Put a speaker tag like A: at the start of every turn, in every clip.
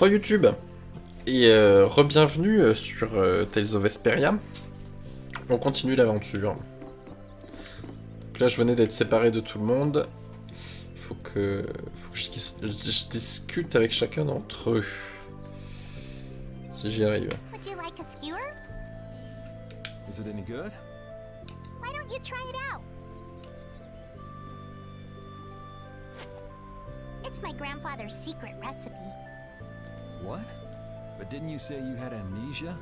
A: Re-YouTube et re-bienvenue sur Tales of Vesperia. On continue l'aventure. Donc là je venais d'être séparé de tout le monde. Il faut que je discute avec chacun d'entre eux. Si j'y arrive.
B: Would you like a skewer?
C: Is it any good?
B: Why don't you try it out? It's my grandfather's secret recipe.
C: What? But didn't you say you had amnesia?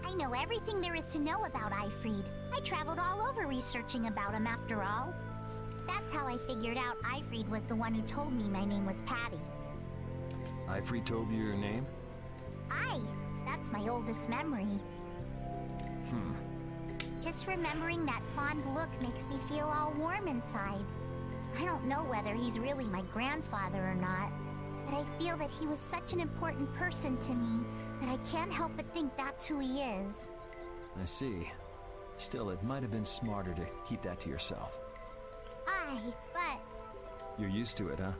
B: I know everything there is to know about Eifried. I traveled all over researching about him after all. That's how I figured out Eifried was the one who told me my name was Patty.
C: Eifried told you your name?
B: That's my oldest memory. Just remembering that fond look makes me feel all warm inside. I don't know whether he's really my grandfather or not, but I feel that he was such an important person to me that I can't help but think that's who he is.
C: I see. Still, it might have been smarter to keep that to yourself.
B: But
C: You're used to it, huh?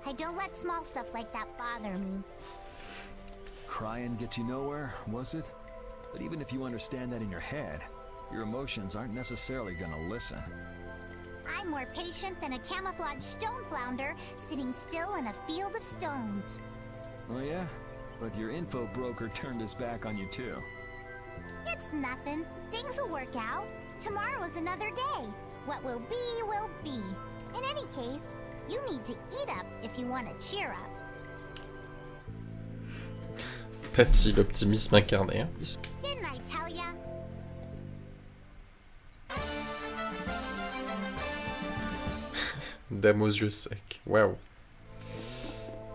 B: I don't let small stuff like that bother me.
C: Crying gets you nowhere, was it? But even if you understand that in your head, your emotions aren't necessarily gonna listen.
B: I'm more patient than a camouflaged stone flounder sitting still in a field of stones.
C: Oh yeah? But your info broker turned his back on you too.
B: It's nothing. Things will work out. Tomorrow is another day. What will be, will be. In any case, you need to eat up if you want to cheer up.
A: Patty, l'optimisme incarné.
B: Didn't I tell ya?
A: Dame aux yeux secs. Waouh.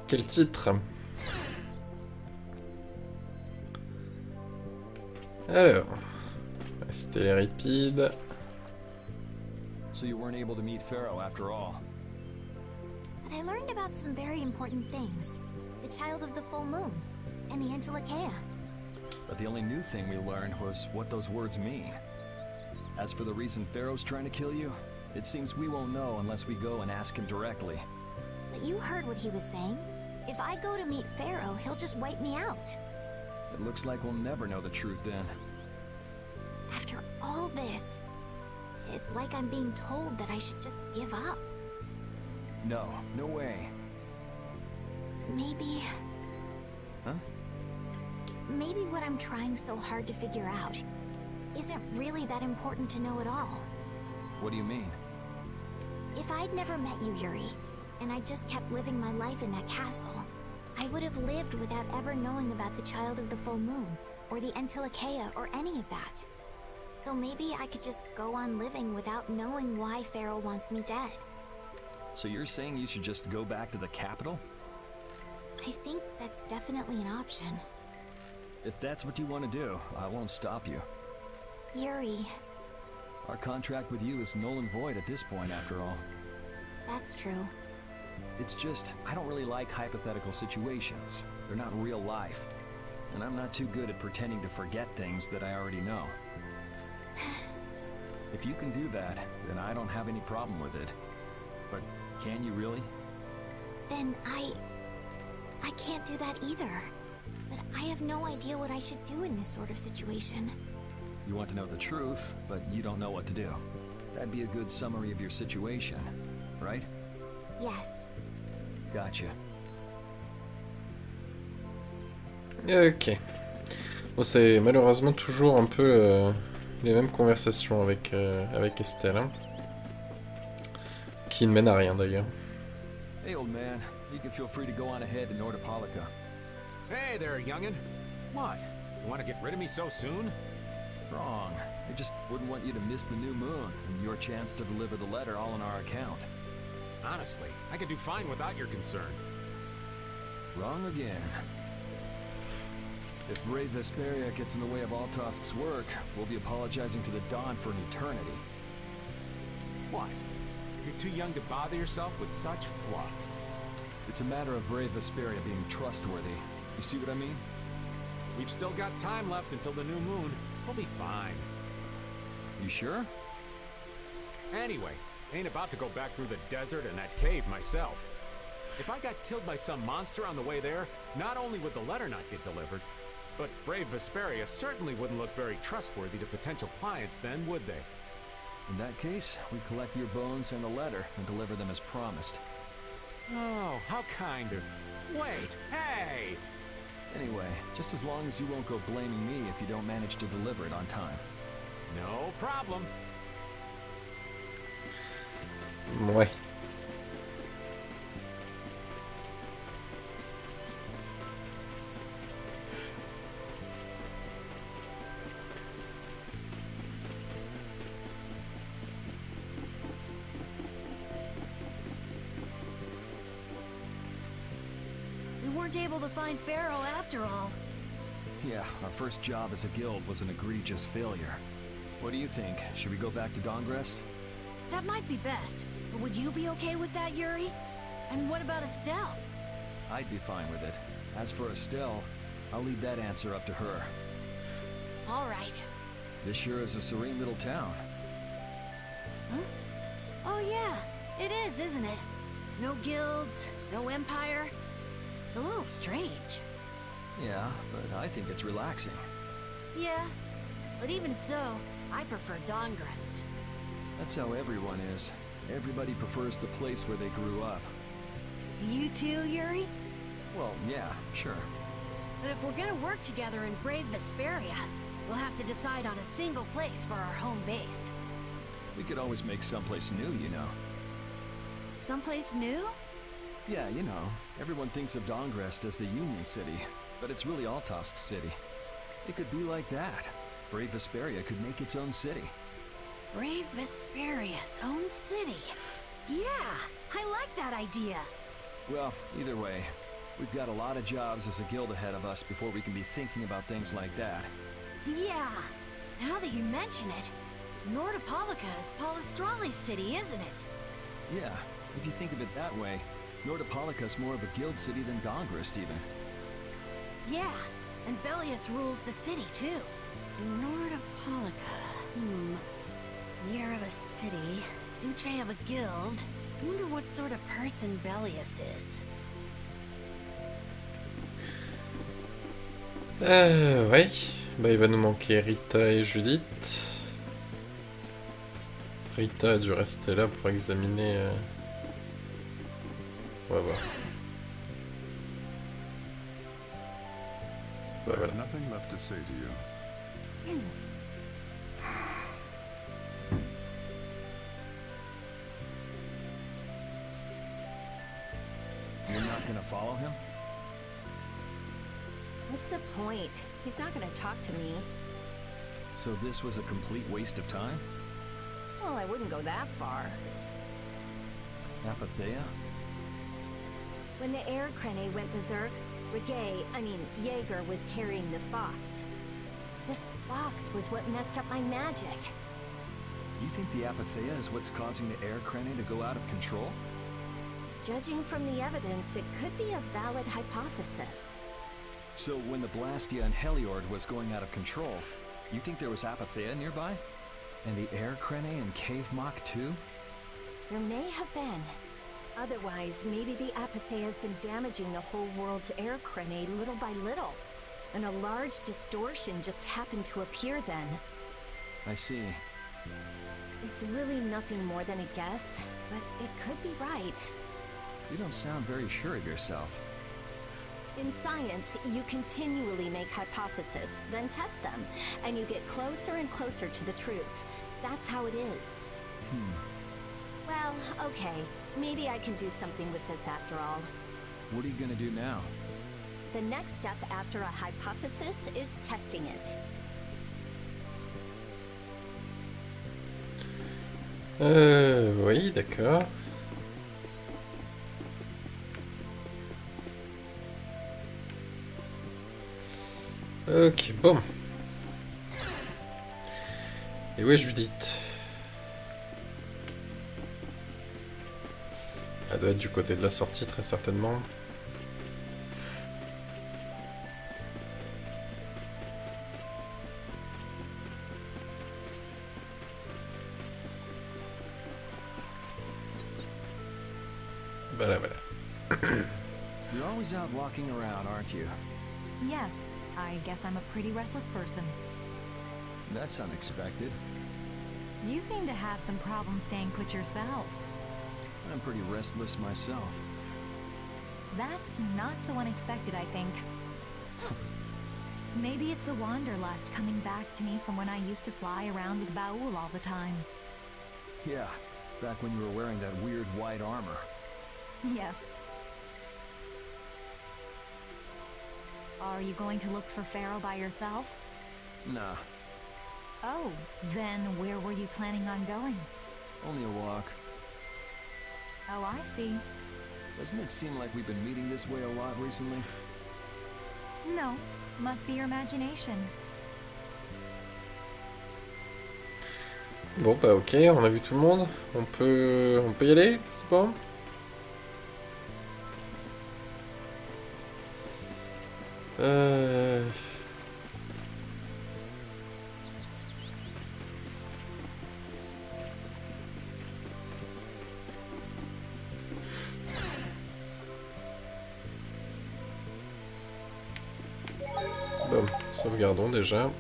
A: Quel titre. Alors. C'était les rapides.
C: So you weren't able to meet Pharaoh after all.
D: But I learned about some very important things. The child of the full moon, and the interlocheia.
C: But the only new thing we learned was what those words mean. As for the reason Pharaoh's trying to kill you, it seems we won't know unless we go and ask him directly.
D: But you heard what he was saying. If I go to meet Pharaoh, he'll just wipe me out.
C: It looks like we'll never know the truth then.
D: After all this, it's like I'm being told that I should just give up.
C: No, no way.
D: Maybe...
C: Huh?
D: Maybe what I'm trying so hard to figure out isn't really that important to know at all.
C: What do you mean?
D: If I'd never met you, Yuri, and I just kept living my life in that castle, I would have lived without ever knowing about the Child of the Full Moon, or the Entelecheia, or any of that. So maybe I could just go on living without knowing why Pharaoh wants me dead.
C: So you're saying you should just go back to the capital?
D: I think that's definitely an option.
C: If that's what you want to do, I won't stop you.
D: Yuri,
C: Our contract with you is null and void at this point, after all.
D: that's true.
C: It's just, I don't really like hypothetical situations. They're not real life. And I'm not too good at pretending to forget things that I already know. If you can do that, then I don't have any problem with it. But can you really?
D: Then I can't do that either. But I have no idea what I should do in this sort of situation.
C: You want to know the truth, but you don't know what to do. That'd be a good summary of your situation, right?
D: Yes.
C: Gotcha.
A: Ok. Bon, c'est malheureusement toujours un peu les mêmes conversations avec Estelle. Hein, qui ne mènent à rien d'ailleurs.
C: Hey, old man. You can feel free to go on ahead to Nordopolica.
E: Hey there, youngin'. What? You want to get rid of me so soon?
C: Wrong. I just wouldn't want you to miss the new moon and your chance to deliver the letter all on our account.
E: Honestly, I could do fine without your concern.
C: Wrong again. If brave Vesperia gets in the way of Altosk's work, we'll be apologizing to the Dawn for an eternity.
E: What? You're too young to bother yourself with such fluff.
C: It's a matter of brave Vesperia being trustworthy. You see what I mean?
E: We've still got time left until the new moon. We'll be fine.
C: You sure?
E: Anyway, ain't about to go back through the desert and that cave myself. If I got killed by some monster on the way there, not only would the letter not get delivered, but brave Vesperia certainly wouldn't look very trustworthy to potential clients then, would they?
C: In that case, we collect your bones and the letter and deliver them as promised.
E: Oh, how kind of... Wait, hey!
C: Anyway, just as long as you won't go blaming me if you don't manage to deliver it on time.
E: No problem.
A: Ouais.
F: We weren't able to find Pharaoh after all.
C: Yeah, our first job as a guild was an egregious failure. What do you think? Should we go back to Dongrest?
F: That might be best. But would you be okay with that, Yuri? And what about Estelle?
C: I'd be fine with it. As for Estelle, I'll leave that answer up to her.
F: All right.
C: This sure is a serene little town.
F: Huh? Oh yeah, it is, isn't it? No guilds, no empire. It's a little strange.
C: Yeah, but I think it's relaxing.
F: Yeah, but even so, I prefer Dongrest.
C: That's how everyone is. Everybody prefers the place where they grew up.
F: You too, Yuri?
C: Well, yeah, sure.
F: But if we're gonna work together in brave Vesperia, we'll have to decide on a single place for our home base.
C: We could always make someplace new, you know.
F: Someplace new?
C: Yeah, you know, everyone thinks of Dongrest as the Union City, but it's really Altosk City. It could be like that. Brave Vesperia could make its own city.
F: Brave Vesperia's own city. Yeah, I like that idea.
C: Well, either way, we've got a lot of jobs as a guild ahead of us before we can be thinking about things like that.
F: Yeah, now that you mention it, Nordopolica is Palestrale's city, isn't it?
C: Yeah, if you think of it that way, Nordopolica's more of a guild city than Dongrest even.
F: Yeah, and Belius rules the city too. Nordopolica, leader of a city, Duce of a guild. Wonder what sort of person Belius is.
A: Ouais. Bah, il va nous manquer Rita et Judith. Rita a dû rester là pour examiner... On va voir. Bah, voilà.
G: Nothing left to say to you.
C: You're not gonna follow him?
H: What's the point? He's not gonna talk to me.
C: So this was a complete waste of time?
H: Well, I wouldn't go that far.
C: Apatheia?
H: When the air crane went berserk, Jaeger was carrying this box. This box was what messed up my magic.
C: You think the Apatheia is what's causing the air crane to go out of control?
H: Judging from the evidence, it could be a valid hypothesis.
C: So when the Blastia and Heliord was going out of control, you think there was Apatheia nearby? And the air crane and Cave Mock too?
H: There may have been. Otherwise, maybe the Apatheia has been damaging the whole world's air crane little by little. And a large distortion just happened to appear then.
C: I see.
H: It's really nothing more than a guess, but it could be right.
C: You don't sound very sure of yourself.
H: In science, you continually make hypotheses, then test them, and you get closer and closer to the truth. That's how it is. Well, okay. Maybe I can do something with this after all.
C: What are you gonna do now?
H: The next step after a hypothesis is testing it.
A: Oui, d'accord. Ok, bon. Et où est Judith? Elle doit être du côté de la sortie, très certainement. Voilà, voilà.
C: You're always out walking around, aren't you?
I: Yes, I guess I'm a pretty restless person.
C: That's unexpected.
I: You seem to have some problems staying put yourself.
C: I'm pretty restless myself.
I: That's not so unexpected, I think. Maybe it's the wanderlust coming back to me from when I used to fly around with Baul all the time.
C: Yeah, back when you were wearing that weird white armor.
I: Yes. Are you going to look for Pharaoh by yourself?
C: Nah,
I: Oh, then where were you planning on going?
C: only a walk.
I: Oh, I see.
C: Doesn't it seem like we've been meeting this way a lot recently?
I: No, must be your imagination.
A: Bon bah ok, on a vu tout le monde. On peut y aller, c'est bon? Bon, sauvegardons déjà.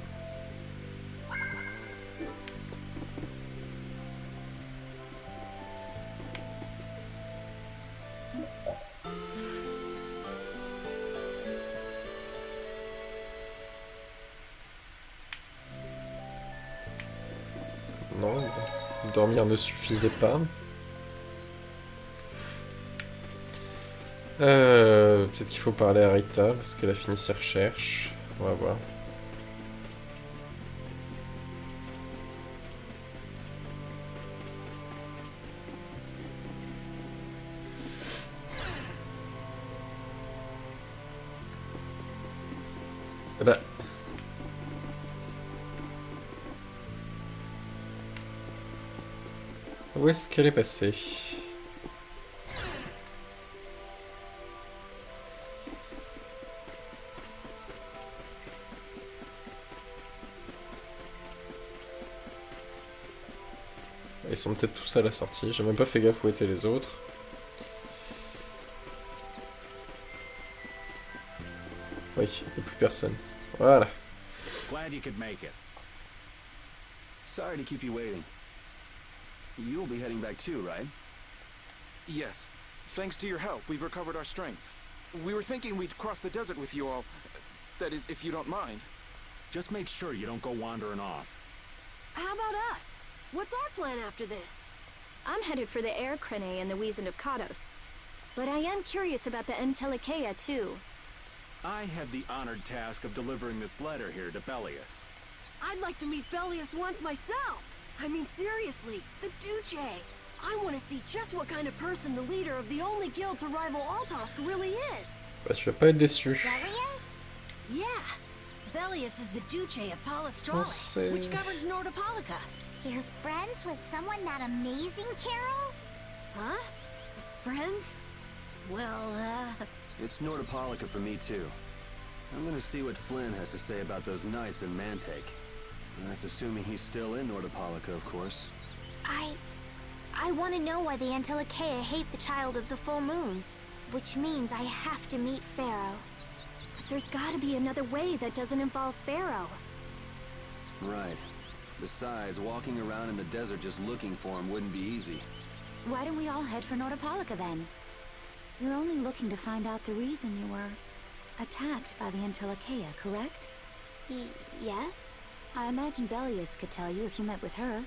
A: Non, dormir ne suffisait pas. Peut-être qu'il faut parler à Rita parce qu'elle a fini ses recherches. On va voir. Eh ben... Où est-ce qu'elle est passée? Ils sont peut-être tous à la sortie. J'ai même pas fait gaffe où étaient les autres. Oui, il n'y a plus personne. Voilà.
E: Glad you could make it.
J: Sorry to keep you waiting. You'll be heading back too, right?
K: Yes. Thanks to your help, we've recovered our strength. We were thinking we'd cross the desert with you all. That is, if you don't mind.
E: Just make sure you don't go wandering off.
F: How about us? What's our plan after this?
H: I'm headed for the air crane and the Wiesen of Kados. But I am curious about the Entelecheia too.
E: I had the honored task of delivering this letter here to Belius.
F: I'd like to meet Belius once myself. I mean, seriously, the Duce. I want to see just what kind of person the leader of the only guild to rival Altosk really is.
A: Bah, tu vas pas être déçu.
F: Belius? Yeah. Belius is the Duce of Palestrale,
A: sait.
F: which governs Nordopolica.
B: You're friends with someone that amazing, Carol?
F: Huh? Friends? Well,
J: It's Nordopolica for me too. I'm gonna see what Flynn has to say about those knights in Mantake. That's assuming he's still in Nordopolica, of course.
D: I want to know why the Entelecheia hate the child of the full moon. Which means I have to meet Pharaoh.
H: But there's gotta be another way that doesn't involve Pharaoh.
J: Right. Besides, walking around in the desert just looking for him wouldn't be easy.
I: Why don't we all head for Nordopolica then? You're only looking to find out the reason you were attacked by the Entelecheia, correct?
D: Yes?
I: I imagine Belius could tell you if you met with her.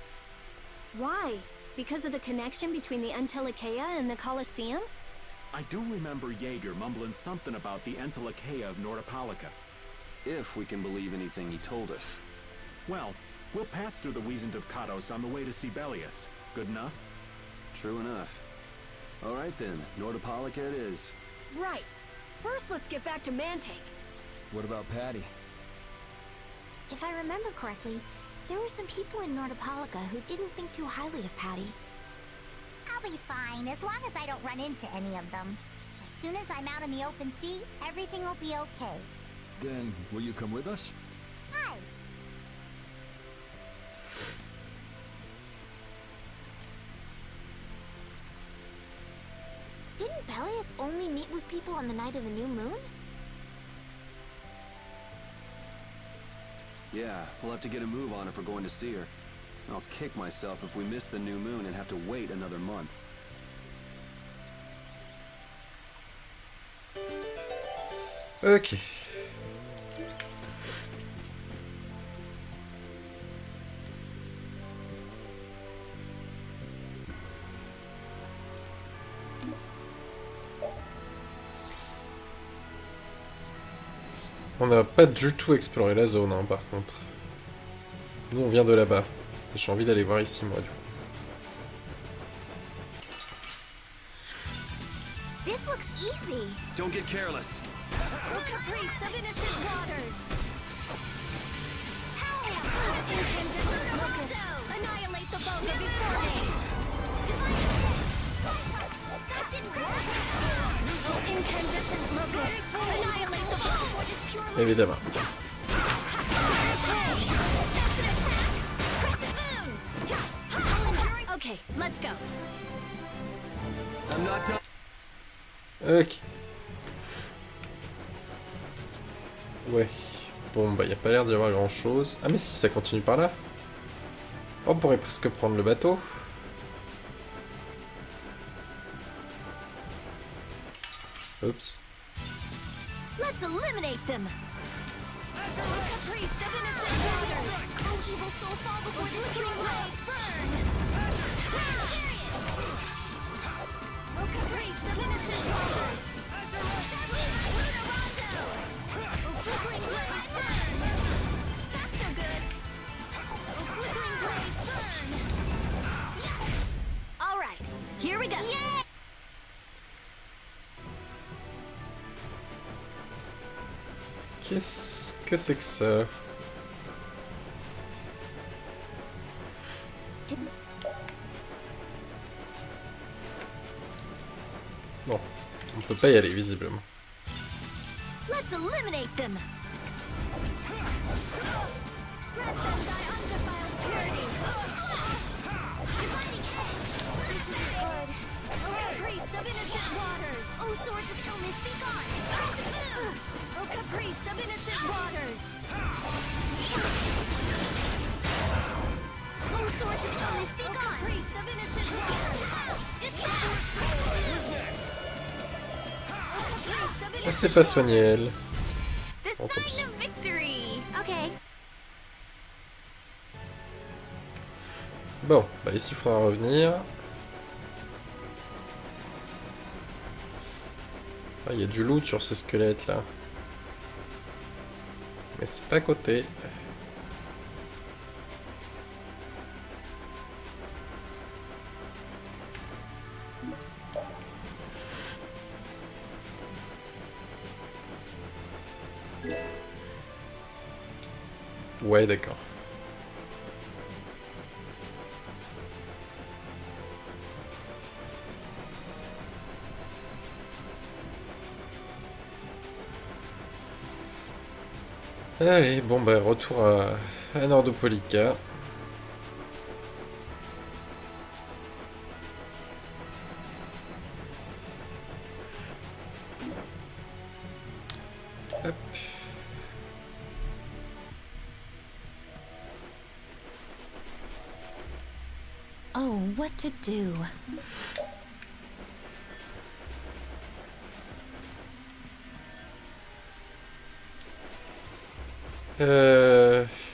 H: Why? Because of the connection between the Entelecheia and the Colosseum?
E: I do remember Jaeger mumbling something about the Entelecheia of Nordopolica.
J: If we can believe anything he told us.
E: Well, we'll pass through the Wiesen of Kados on the way to see Belius. Good enough?
J: True enough. Alright then, Nordopolica it is.
F: right. First, let's get back to Mantake.
C: What about Patty?
D: If I remember correctly, there were some people in Nordopolica who didn't think too highly of Patty.
B: I'll be fine, as long as I don't run into any of them. As soon as I'm out in the open sea, everything will be okay.
C: Then, will you come with us?
B: Hi.
D: Didn't Belius only meet with people on the night of the new moon?
J: Yeah, we'll have to get a move on if we're going to see her. I'll kick myself if we miss the new moon and have to wait another month.
A: Ok. On n'a pas du tout exploré la zone, hein, par contre. Nous, on vient de là-bas. J'ai envie d'aller voir ici, moi, du coup.
D: This looks easy.
J: Don't get careless.
H: The caprice of innocent waters. Annihilate the boga before me. Incandescent locust. Annihilate the boga.
A: Évidemment.
H: Okay, let's go.
J: I'm not done.
A: Ok. Ouais. Bon, bah, y a pas l'air d'y avoir grand chose. Ah, mais si, ça continue par là. On pourrait presque prendre le bateau. Oups.
H: Let's eliminate them. Caprice of innocent waters. Oh, evil soul, fall before this killing blaze. Burn. Oh, caprice of innocent waters. Oh, flickering blaze, burn. That's no good. Oh, flickering blaze, burn. All right, here we go. Yay!
A: Qu'est-ce que c'est que ça? Bon, on peut pas y aller visiblement.
H: Let's eliminate them. Grant them thy undefiled purity. Dividing edge. This isn't good. Oh, caprice of innocent waters. Oh, source of illness, be gone. Oh, caprice of innocent waters. Oh, source of illness, be gone. Caprice of innocent waters. Who's next?
A: Elle s'est pas soignée, elle.
H: The
A: Oh, tant pis.
H: sign of victory. Okay.
A: Bon, bah ici il faudra revenir. Ah, il y a du loot sur ces squelettes là. Mais c'est pas à côté. Ouais, d'accord. Allez, bon bah retour à Nordopolica. Hop.
I: Oh, what to do?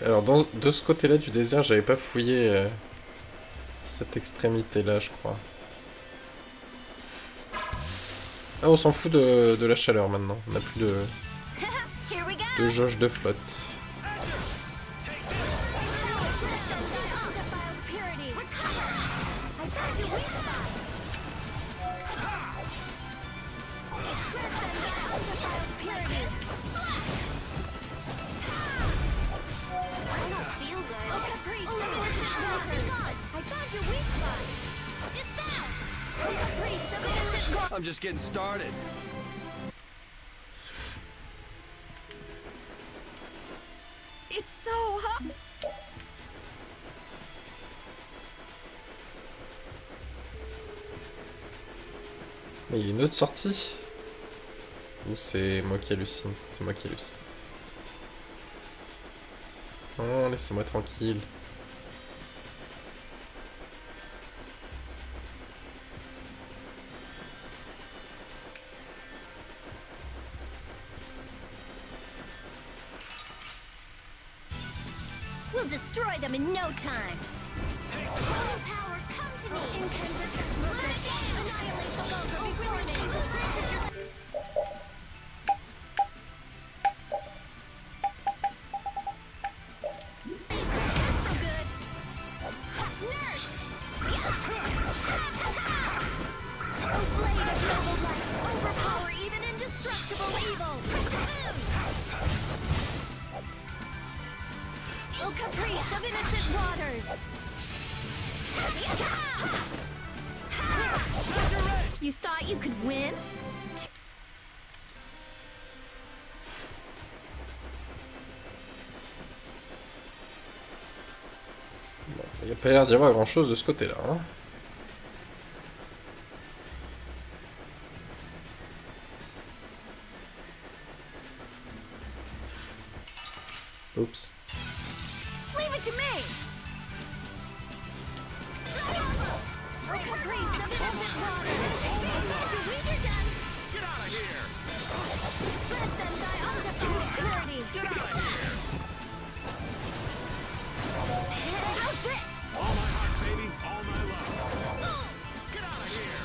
A: Alors de ce côté-là du désert, j'avais pas fouillé cette extrémité-là, je crois. Ah, on s'en fout de la chaleur maintenant. On n'a plus de jauge de flotte.
J: I'm just getting started.
F: It's so hot.
A: Mais il y a une autre sortie? Ou c'est moi qui hallucine? C'est moi qui hallucine. Non, laissez-moi tranquille.
H: We'll destroy them in no time. Holy power, come to me, incandescent purpose. Annihilate the vulgar, bewildered angels, grant us your... That's no good. Nurse! Oh, blade of noble light, overpower even indestructible evil. Oh, caprice of innocent waters! You thought you could win?
A: Bon, il n'y a pas l'air d'y avoir grand chose de ce côté-là. Hein. Oups.
H: Leave it to me! Oh, caprice of innocent waters! To read you're done!
E: Get out of here!
H: Let them die undefiled purity!
E: Get out of here!
H: How's this?
E: All my heart, baby. All my love. Get out of here!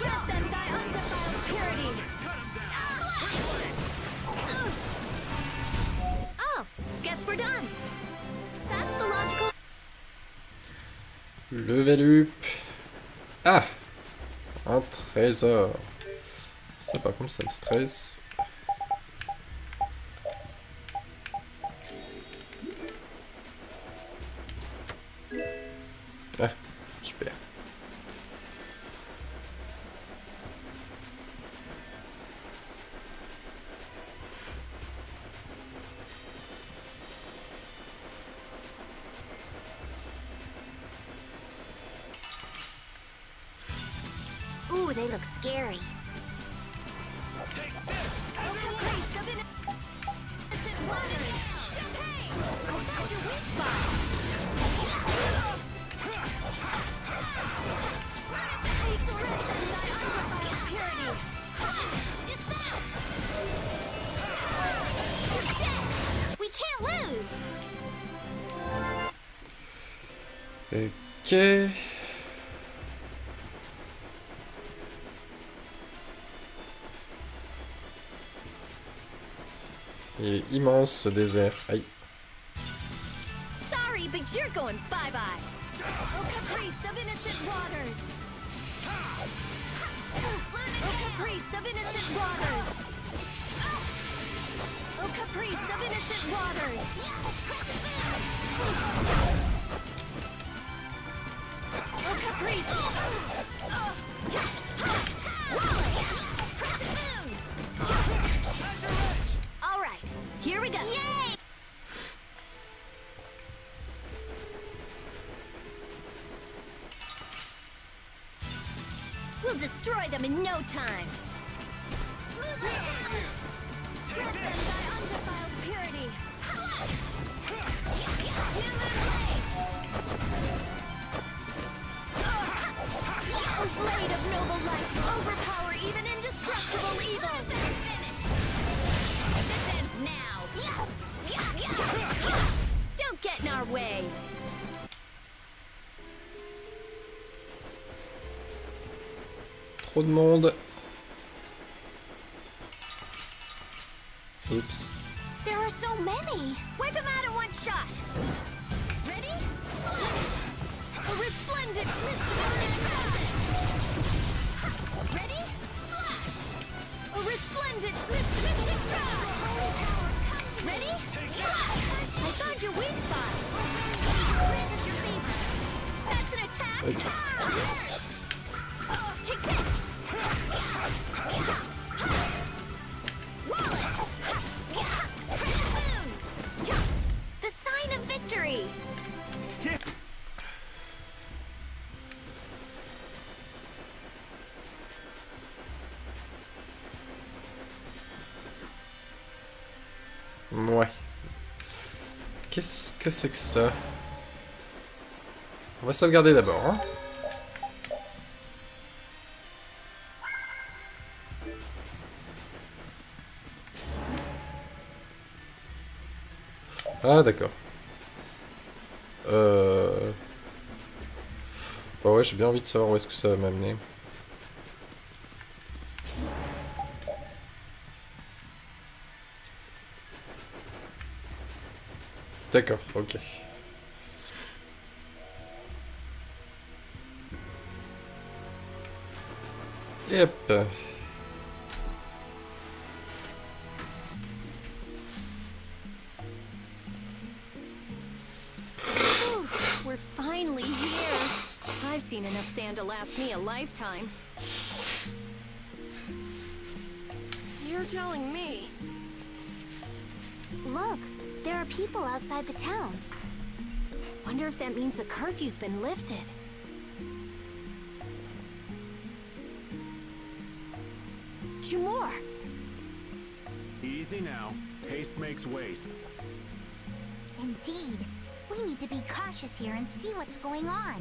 H: Let them die undefiled purity!
E: Cut him down!
H: Oh, guess we're done. That's the logical...
A: Level up. Ah, un trésor. Ça par contre ça me stresse. Ah, super.
H: Ooh, they look scary. Oh, caprice of innocent waters! Champagne! I found your weak spot! Resource of thy undefiled purity! Dispel! You're dead! We can't lose!
A: Ok. Il est immense ce désert. Aïe.
H: Sorry, but you're going bye-bye. Oh, caprice of innocent waters. Oh, caprice of innocent waters. Oh, caprice of innocent waters. Oh, caprice. All right, here we go. Yay! We'll destroy them in no time. Let them thy undefiled purity. Oh, blade of noble light, overpower even indestructible evil. This ends now. Don't get in our way.
A: Trop de monde. Oups.
H: There are so many. Wipe them out in one shot. Ready? Splash! A resplendent mist of attack. Ready? Splash! A resplendent mist of attack. Ready? Splash! I found your weak spot. Grant us your favor. That's an attack. Yes. Take this. Wallace. The sign of victory.
A: Ouais. Qu'est-ce que c'est que ça? On va sauvegarder d'abord, hein. Ah, d'accord. Bah ouais, j'ai bien envie de savoir où est-ce que ça va m'amener. D'accord, ok. Et hop.
H: We're finally here. I've seen enough sand to last me a lifetime.
F: You're telling me.
D: Look, there are people outside the town.
H: Wonder if that means the curfew's been lifted.
F: Two more.
E: Easy now. Haste makes waste.
B: Indeed. We need to be cautious here and see what's going on.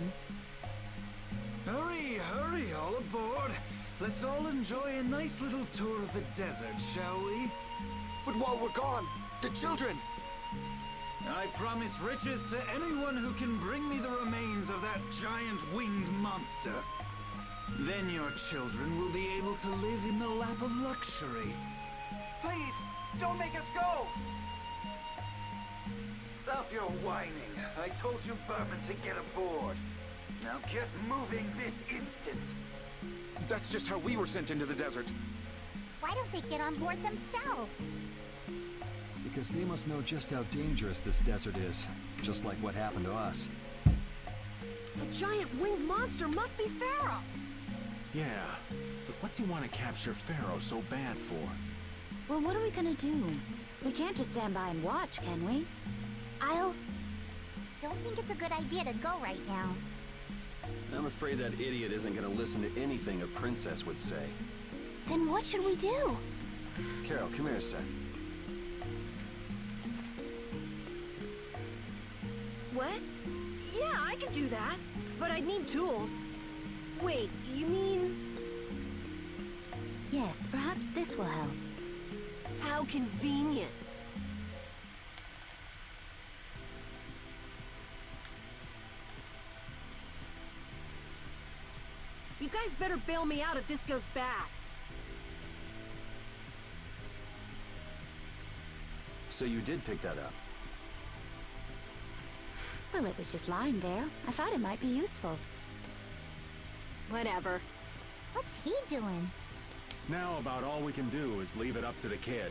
L: Hurry, hurry, all aboard. Let's all enjoy a nice little tour of the desert, shall we?
K: But while we're gone, the children!
L: I promise riches to anyone who can bring me the remains of that giant winged monster. Then your children will be able to live in the lap of luxury.
K: Please, don't make us go! Stop your whining. I told you vermin to get aboard. Now get moving this instant. That's just how we were sent into the desert.
B: Why don't they get on board themselves?
C: Because they must know just how dangerous this desert is, just like what happened to us.
F: The giant winged monster must be Pharaoh.
E: Yeah, but what's he want to capture Pharaoh so bad for?
I: Well, what are we gonna do? We can't just stand by and watch, can we?
B: Don't think it's a good idea to go right now.
J: I'm afraid that idiot isn't gonna listen to anything a princess would say.
D: Then what should we do?
J: Carol, come here a sec.
F: What? Yeah, I could do that. But I'd need tools. Wait, you mean...
I: Yes, perhaps this will help.
F: How convenient. You guys better bail me out if this goes bad.
J: So you did pick that up?
I: Well, it was just lying there. I thought it might be useful.
H: Whatever.
B: What's he doing?
E: Now about all we can do is leave it up to the kid.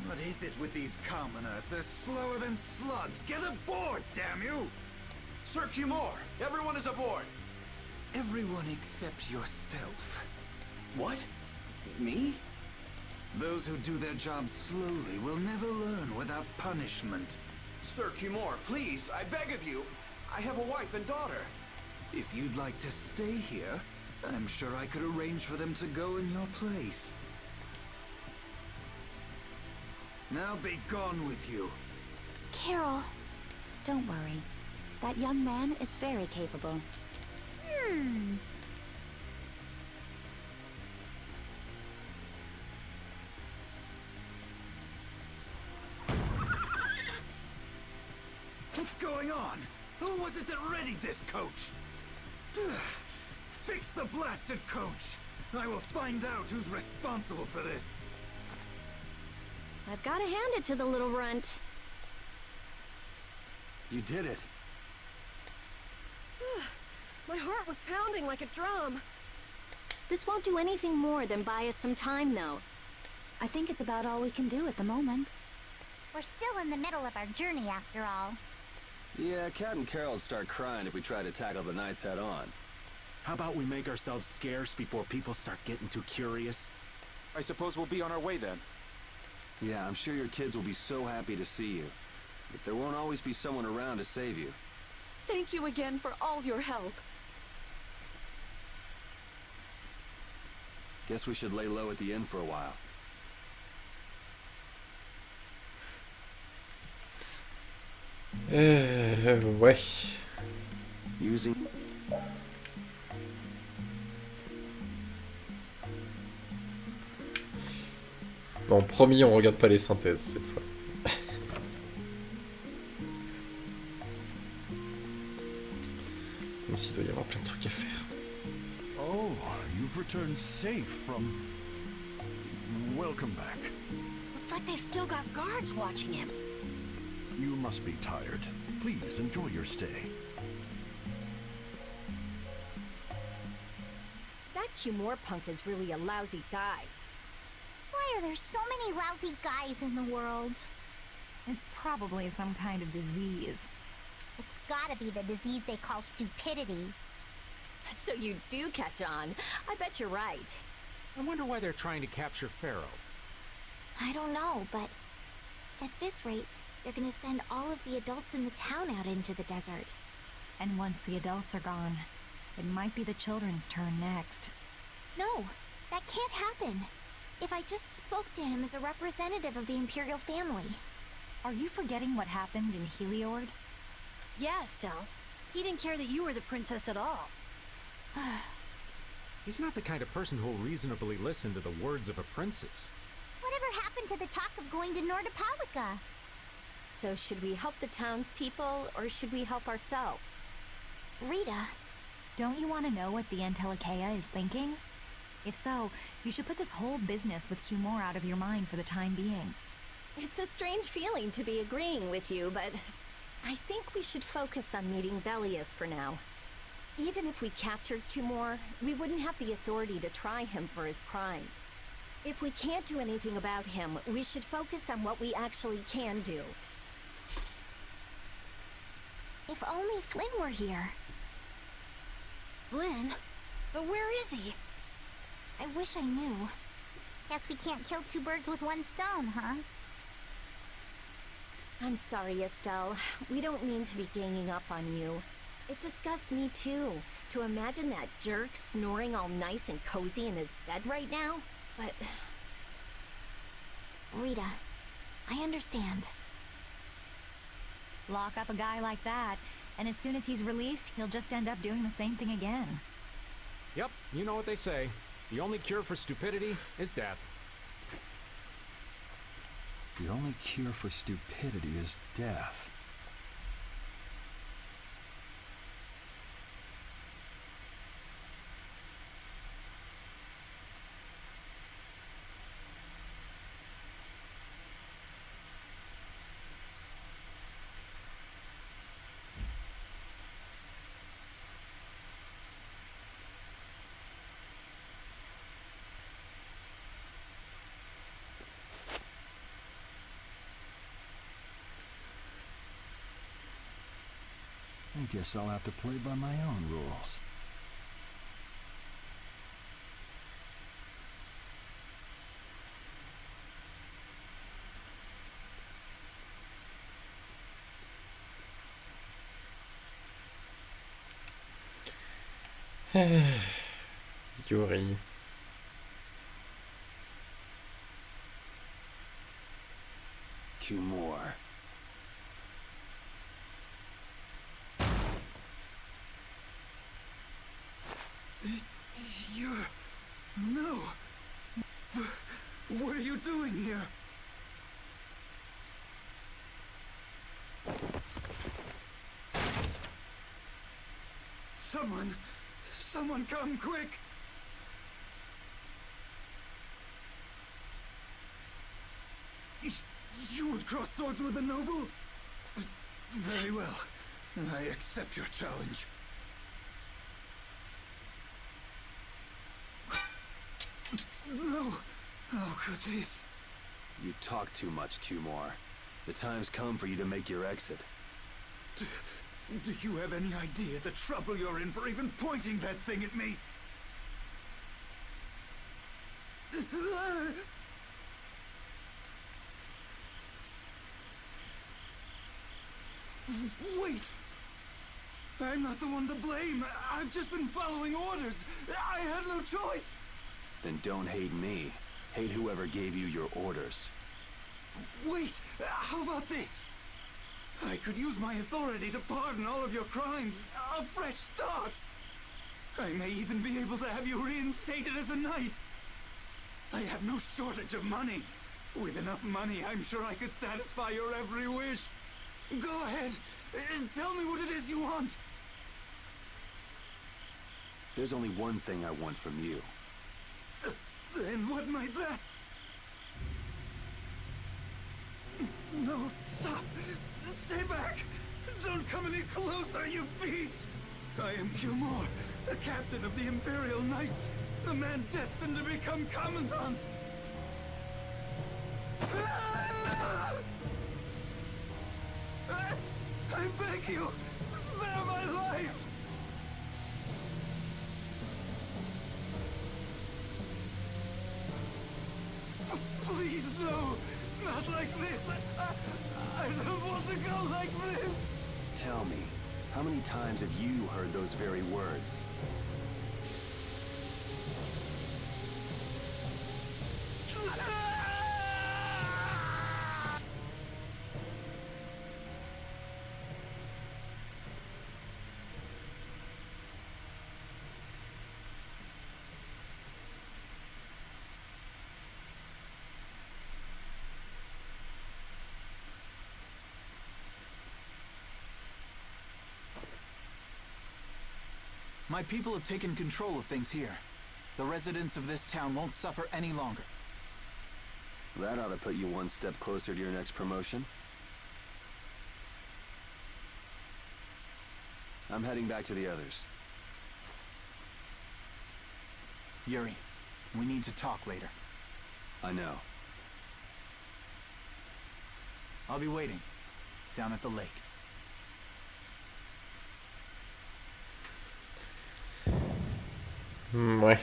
L: What is it with these commoners? They're slower than slugs. Get aboard, damn you!
K: Sir Cumor, everyone is aboard!
L: Everyone except yourself.
K: What? Me?
L: Those who do their jobs slowly will never learn without punishment.
K: Sir Cumor, please, I beg of you. I have a wife and daughter.
L: If you'd like to stay here, I'm sure I could arrange for them to go in your place. Now be gone with you.
I: Carol, don't worry. That young man is very capable.
L: What's going on? Who was it that readied this coach? Fix the blasted coach! I will find out who's responsible for this.
H: I've gotta hand it to the little runt.
J: You did it.
F: My heart was pounding like a drum.
H: This won't do anything more than buy us some time, though.
I: I think it's about all we can do at the moment.
B: We're still in the middle of our journey after all.
J: Yeah, Cat and Carol would start crying if we tried to tackle the knights head on.
E: How about we make ourselves scarce before people start getting too curious?
K: I suppose we'll be on our way then.
J: Yeah, I'm sure your kids will be so happy to see you. But there won't always be someone around to save you.
F: Thank you again for all your help.
J: Guess we should lay low at the inn for a while.
A: Ouais.
J: Using...
A: Bon, promis, on regarde pas les synthèses cette fois. Même s'il doit y avoir plein de trucs à faire.
C: Oh, you've returned safe from... Welcome back.
F: Looks like they've still got guards watching him.
C: You must be tired. Please enjoy your stay.
H: That Cumore punk is really a lousy guy.
B: Why are there so many lousy guys in the world?
I: It's probably some kind of disease.
B: It's gotta be the disease they call stupidity.
H: So you do catch on. I bet you're right.
E: I wonder why they're trying to capture Pharaoh.
D: I don't know, but at this rate, they're gonna send all of the adults in the town out into the desert.
I: And once the adults are gone, it might be the children's turn next.
D: No, that can't happen. If I just spoke to him as a representative of the Imperial family.
I: Are you forgetting what happened in Heliord?
F: Yeah, Estelle. He didn't care that you were the princess at all.
E: He's not the kind of person who'll reasonably listen to the words of a princess.
B: Whatever happened to the talk of going to Nordopolica?
H: So should we help the townspeople, or should we help ourselves?
D: Rita.
I: Don't you want to know what the Antilocheia is thinking? If so, you should put this whole business with Cumore out of your mind for the time being.
H: It's a strange feeling to be agreeing with you, but I think we should focus on meeting Belius for now. Even if we captured Cumore, we wouldn't have the authority to try him for his crimes. If we can't do anything about him, we should focus on what we actually can do.
D: If only Flynn were here.
F: Flynn? But where is he?
D: I wish I knew.
B: Guess we can't kill two birds with one stone, huh?
H: I'm sorry, Estelle. We don't mean to be ganging up on you. It disgusts me too, to imagine that jerk snoring all nice and cozy in his bed right now, but...
D: Rita, I understand.
I: Lock up a guy like that, and as soon as he's released, he'll just end up doing the same thing again.
E: Yep, you know what they say. The only cure for stupidity is death.
C: The only cure for stupidity is death. I guess I'll have to play by my own rules.
A: Yuri.
J: Cumore.
L: No! What are you doing here? Someone come quick! You would cross swords with a noble? Very well. I accept your challenge. No! How could this?
J: You talk too much, Cumore. The time's come for you to make your exit.
L: Do you have any idea the trouble you're in for even pointing that thing at me? Wait! I'm not the one to blame. I've just been following orders. I had no choice.
J: Then don't hate me. Hate whoever gave you your orders.
L: Wait! How about this? I could use my authority to pardon all of your crimes. A fresh start. I may even be able to have you reinstated as a knight. I have no shortage of money. With enough money, I'm sure I could satisfy your every wish. Go ahead, tell me what it is you want.
J: There's only one thing I want from you.
L: Then what might that... No, stop! Stay back! Don't come any closer, you beast! I am Cumor, the captain of the Imperial Knights, the man destined to become Commandant! I beg you, spare my life! Please, no! Not like this! I don't want to go like this!
J: Tell me, how many times have you heard those very words?
L: My people have taken control of things here. The residents of this town won't suffer any longer.
J: That ought to put you one step closer to your next promotion. I'm heading back to the others.
L: Yuri, we need to talk later.
J: I know.
L: I'll be waiting, down at the lake.
A: Ouais.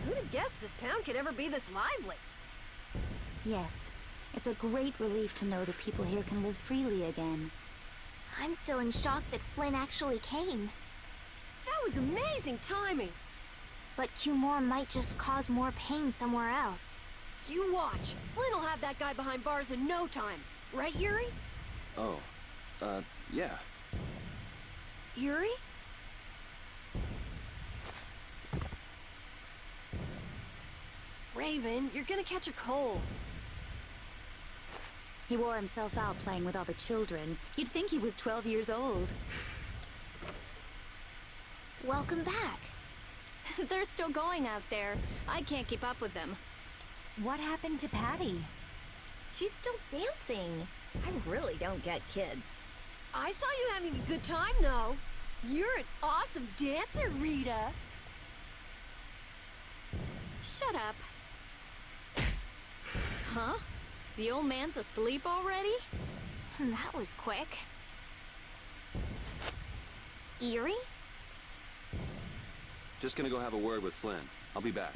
F: Who'd have guessed this town could ever be this lively?
I: Yes, it's a great relief to know that people here can live freely again.
D: I'm still in shock that Flynn actually came.
F: That was amazing timing!
D: But Cumor might just cause more pain somewhere else.
F: You watch. Flynn will have that guy behind bars in no time. Right, Yuri?
J: Oh, yeah.
F: Yuri? Raven, you're gonna catch a cold.
I: He wore himself out playing with all the children. You'd think he was 12 years old.
D: Welcome back.
H: They're still going out there. I can't keep up with them.
I: What happened to Patty?
H: She's still dancing. I really don't get kids.
F: I saw you having a good time, though. You're an awesome dancer, Rita.
H: Shut up. Huh? The old man's asleep already?
D: That was quick. Yuri?
J: Just gonna go have a word with Flynn. I'll be back.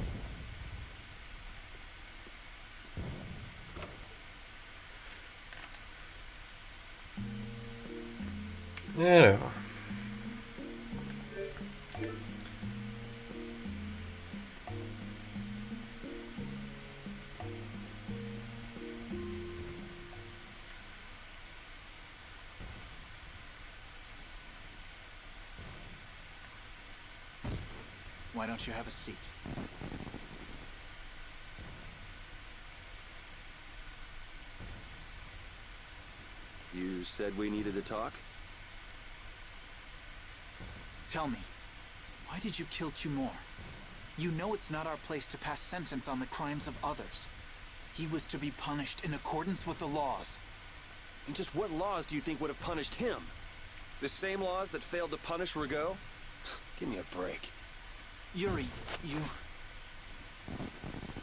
A: Alors.
L: Why don't you have a seat?
J: You said we needed to talk?
L: Tell me, why did you kill Cumor? You know it's not our place to pass sentence on the crimes of others. He was to be punished in accordance with the laws.
J: And just what laws do you think would have punished him? The same laws that failed to punish Rigaud? Give me a break.
L: Yuri, you...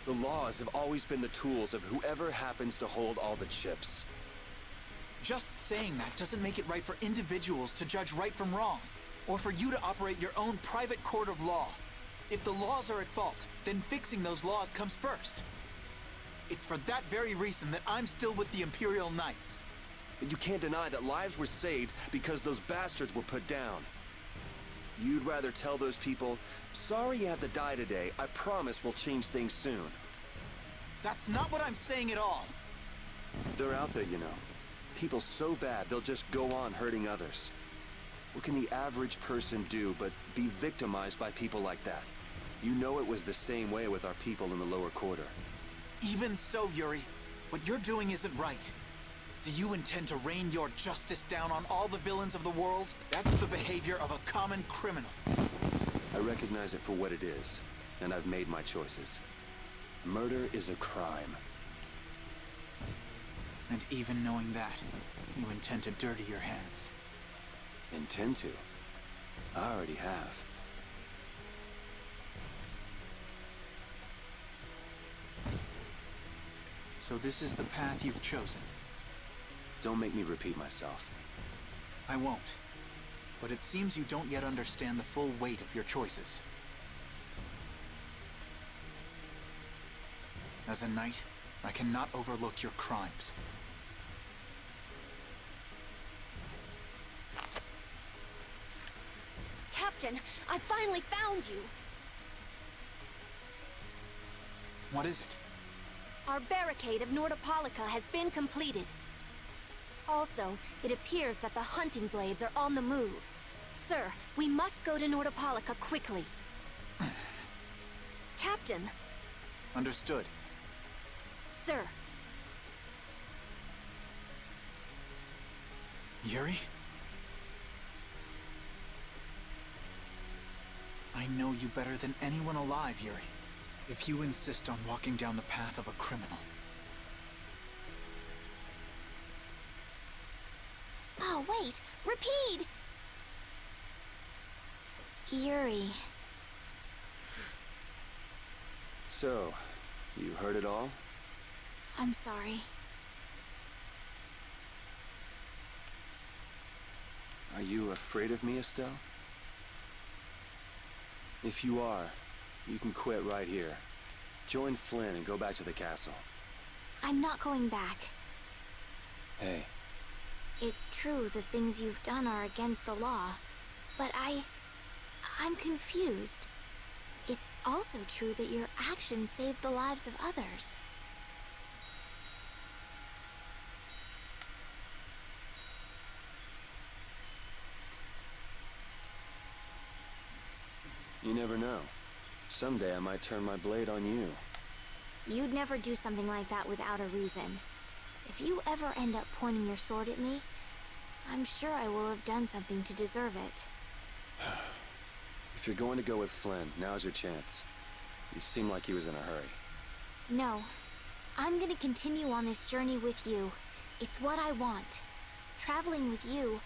J: The laws have always been the tools of whoever happens to hold all the chips.
L: Just saying that doesn't make it right for individuals to judge right from wrong. or for you to operate your own private court of law. If the laws are at fault, then fixing those laws comes first. It's for that very reason that I'm still with the Imperial Knights.
J: But you can't deny that lives were saved because those bastards were put down. You'd rather tell those people, sorry you have to die today, I promise we'll change things soon.
L: That's not what I'm saying at all.
J: They're out there, you know. People so bad, they'll just go on hurting others. What can the average person do but be victimized by people like that? You know it was the same way with our people in the lower quarter.
L: Even so, Yuri, what you're doing isn't right. Do you intend to rain your justice down on all the villains of the world? That's the behavior of a common criminal.
J: I recognize it for what it is, and I've made my choices. Murder is a crime.
L: And even knowing that, you intend to dirty your hands.
J: Intend to? I already have.
L: So this is the path you've chosen.
J: Don't make me repeat myself.
L: I won't. But it seems you don't yet understand the full weight of your choices. As a knight, I cannot overlook your crimes.
H: Captain, I finally found you!
L: What is it?
H: Our barricade of Nordopolica has been completed. Also, it appears that the hunting blades are on the move. Sir, we must go to Nordopolica quickly. Captain!
L: Understood.
H: Sir.
L: Yuri? I know you better than anyone alive, Yuri. If you insist on walking down the path of a criminal.
D: Oh, wait! Repeat! Yuri.
J: So, you heard it all?
D: I'm sorry.
J: Are you afraid of me, Estelle? If you are, you can quit right here. Join Flynn and go back to the castle.
D: I'm not going back.
J: Hey.
D: It's true the things you've done are against the law, but I'm confused. It's also true that your actions saved the lives of others.
J: You never know. Someday I might turn my blade on you.
D: You'd never do something like that without a reason. If you ever end up pointing your sword at me, I'm sure I will have done something to deserve it.
J: If you're going to go with Flynn, now's your chance. You seem like he was in a hurry.
D: No. I'm gonna continue on this journey with you. It's what I want. Traveling with you,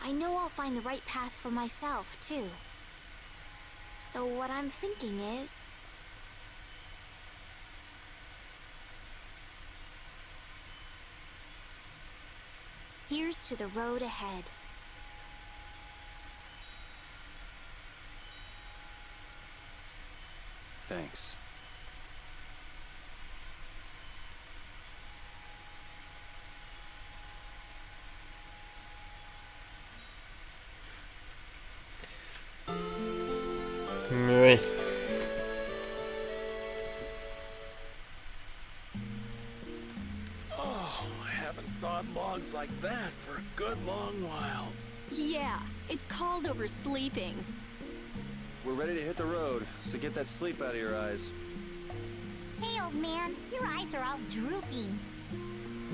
D: I know I'll find the right path for myself, too. So what I'm thinking is... here's to the road ahead.
J: Thanks.
A: Oui.
M: Oh, I haven't sawed logs like that for a good long while.
H: Yeah, it's called oversleeping.
J: We're ready to hit the road, so get that sleep out of your eyes.
B: Hey, old man, your eyes are all drooping.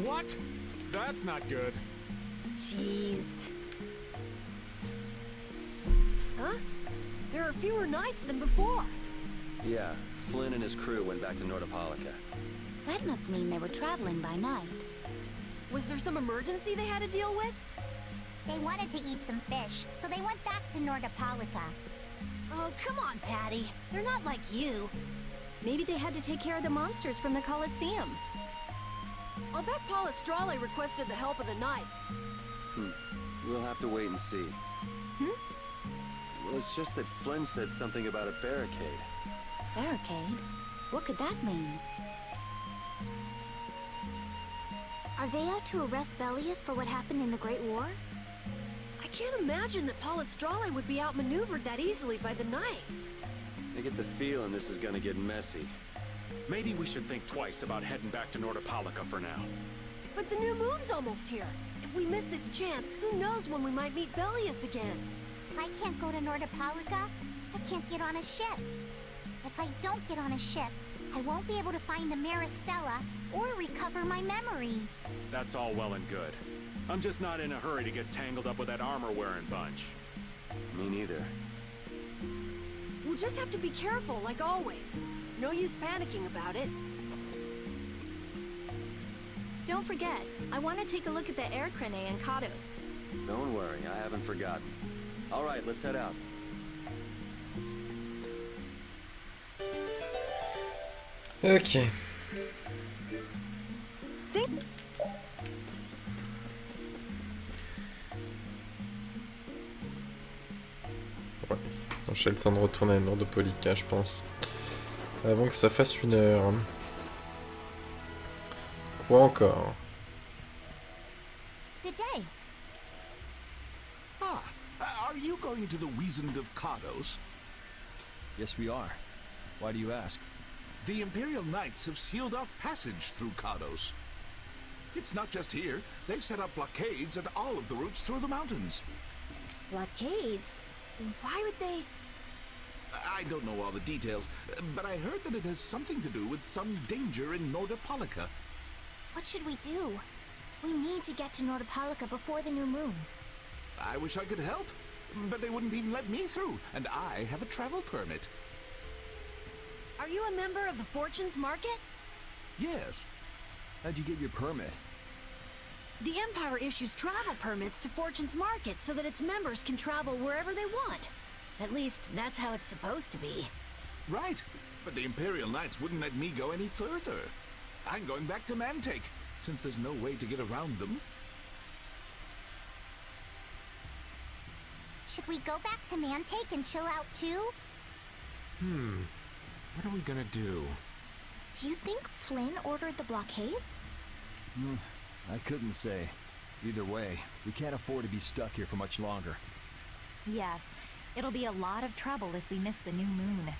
E: What? That's not good.
F: Jeez. Huh? There are fewer knights than before.
J: Yeah, Flynn and his crew went back to Nordopolica.
I: That must mean they were traveling by night.
F: Was there some emergency they had to deal with?
B: They wanted to eat some fish, so they went back to Nordopolica.
F: Oh, come on, Patty. They're not like you.
H: Maybe they had to take care of the monsters from the Colosseum.
F: I'll bet Paul Estrale requested the help of the knights.
J: We'll have to wait and see. Well, it's just that Flynn said something about a barricade.
I: Barricade? What could that mean?
D: Are they out to arrest Belius for what happened in the Great War?
F: I can't imagine that Palestrale would be outmaneuvered that easily by the Knights.
J: I get the feeling this is gonna get messy.
E: Maybe we should think twice about heading back to Nordopolica for now.
F: But the new moon's almost here. If we miss this chance, who knows when we might meet Belius again?
B: If I can't go to Nordopolica, I can't get on a ship. If I don't get on a ship, I won't be able to find the Maristella or recover my memory.
E: That's all well and good. I'm just not in a hurry to get tangled up with that armor-wearing bunch.
J: Me neither.
F: We'll just have to be careful, like always. No use panicking about it.
H: Don't forget, I want to take a look at the air crane and Kados.
J: Don't worry, I haven't forgotten. All right, let's head out.
A: Ok. Ouais, j'ai le temps de retourner à Nordopolica, je pense. Avant que ça fasse 1 heure. Quoi encore?
D: Good day.
M: Ah, are you going to the Wiesent of Kados?
C: Yes, we are. Why do you ask?
M: The Imperial Knights have sealed off passage through Kados. It's not just here. They've set up blockades at all of the routes through the mountains.
D: Blockades? Why would they...
M: I don't know all the details, but I heard that it has something to do with some danger in Nordopolica.
D: What should we do? We need to get to Nordopolica before the new moon.
M: I wish I could help, but they wouldn't even let me through, and I have a travel permit.
F: Are you a member of the Fortunes Market?
M: Yes.
C: How'd you get your permit?
F: The Empire issues travel permits to Fortune's Market so that its members can travel wherever they want. At least, that's how it's supposed to be.
M: Right, but the Imperial Knights wouldn't let me go any further. I'm going back to Mantake, since there's no way to get around them.
B: Should we go back to Mantake and chill out too?
E: What are we gonna do?
D: Do you think Flynn ordered the blockades?
C: I couldn't say. Either way, we can't afford to be stuck here for much longer.
I: Yes, it'll be a lot of trouble if we miss the new moon.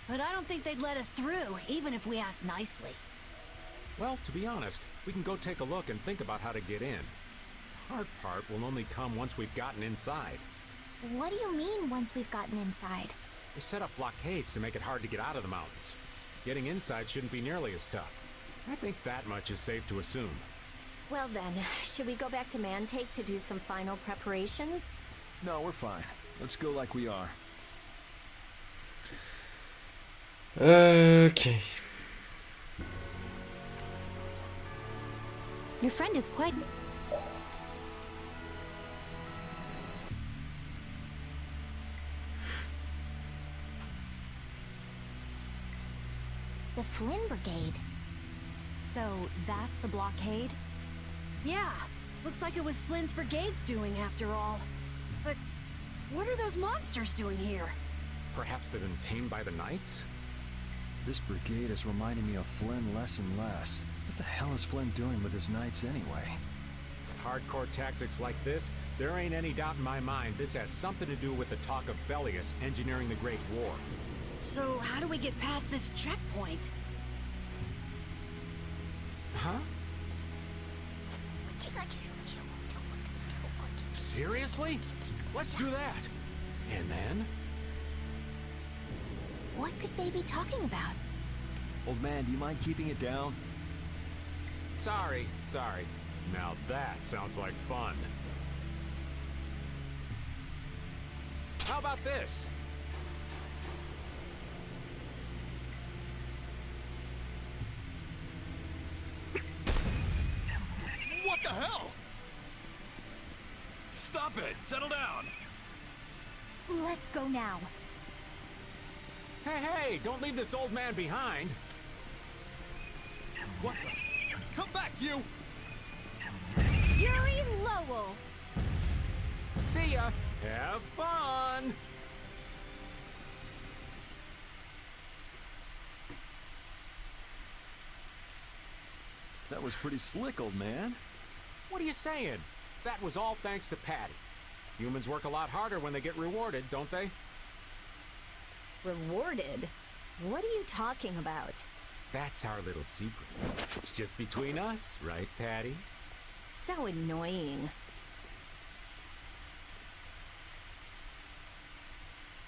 F: But I don't think they'd let us through, even if we asked nicely.
E: Well, to be honest, we can go take a look and think about how to get in. The hard part will only come once we've gotten inside.
D: What do you mean, once we've gotten inside?
E: They set up blockades to make it hard to get out of the mountains. Getting inside shouldn't be nearly as tough. I think that much is safe to assume.
H: Well then, should we go back to Mantake to do some final preparations?
C: No, we're fine. Let's go like we are.
A: Ok.
I: Your friend is quite...
D: The Flynn Brigade.
I: So, that's the blockade?
F: Yeah, looks like it was Flynn's brigade's doing after all. But what are those monsters doing here?
E: Perhaps they've been tamed by the Knights?
C: This brigade is reminding me of Flynn less and less. What the hell is Flynn doing with his knights anyway?
E: Hardcore tactics like this, there ain't any doubt in my mind this has something to do with the talk of Belius engineering the Great War.
F: So how do we get past this checkpoint?
E: Huh? Seriously? Let's do that. And then?
D: What could they be talking about?
C: Old man, do you mind keeping it down?
E: Sorry. Now that sounds like fun. How about this?
C: What the hell? Stop it! Settle down!
I: Let's go now.
E: Hey, don't leave this old man behind.
C: What? Come back, you!
F: Yuri Lowell!
E: See ya! Have fun!
C: That was pretty slick, old man.
E: What are you saying? That was all thanks to Patty. Humans work a lot harder when they get rewarded, don't they?
H: Rewarded? What are you talking about?
E: That's our little secret. It's just between us, right, Patty?
H: So annoying.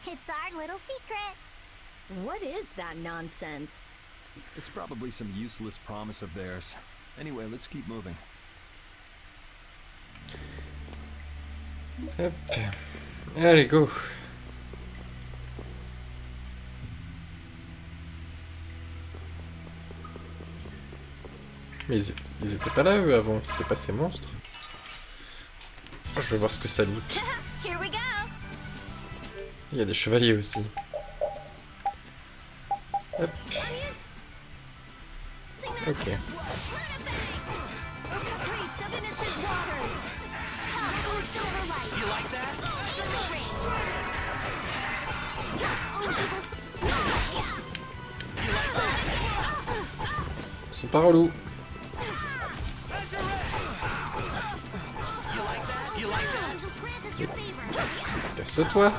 B: It's our little secret.
H: What is that nonsense?
C: It's probably some useless promise of theirs. Anyway, let's keep moving.
A: Hop. Allez, go. Mais ils étaient pas là eux avant, c'était pas ces monstres. Je vais voir ce que ça loot.
B: Here we go.
A: Il y a des chevaliers aussi. Hop. Ok. Ils sont pas relous. Casse-toi.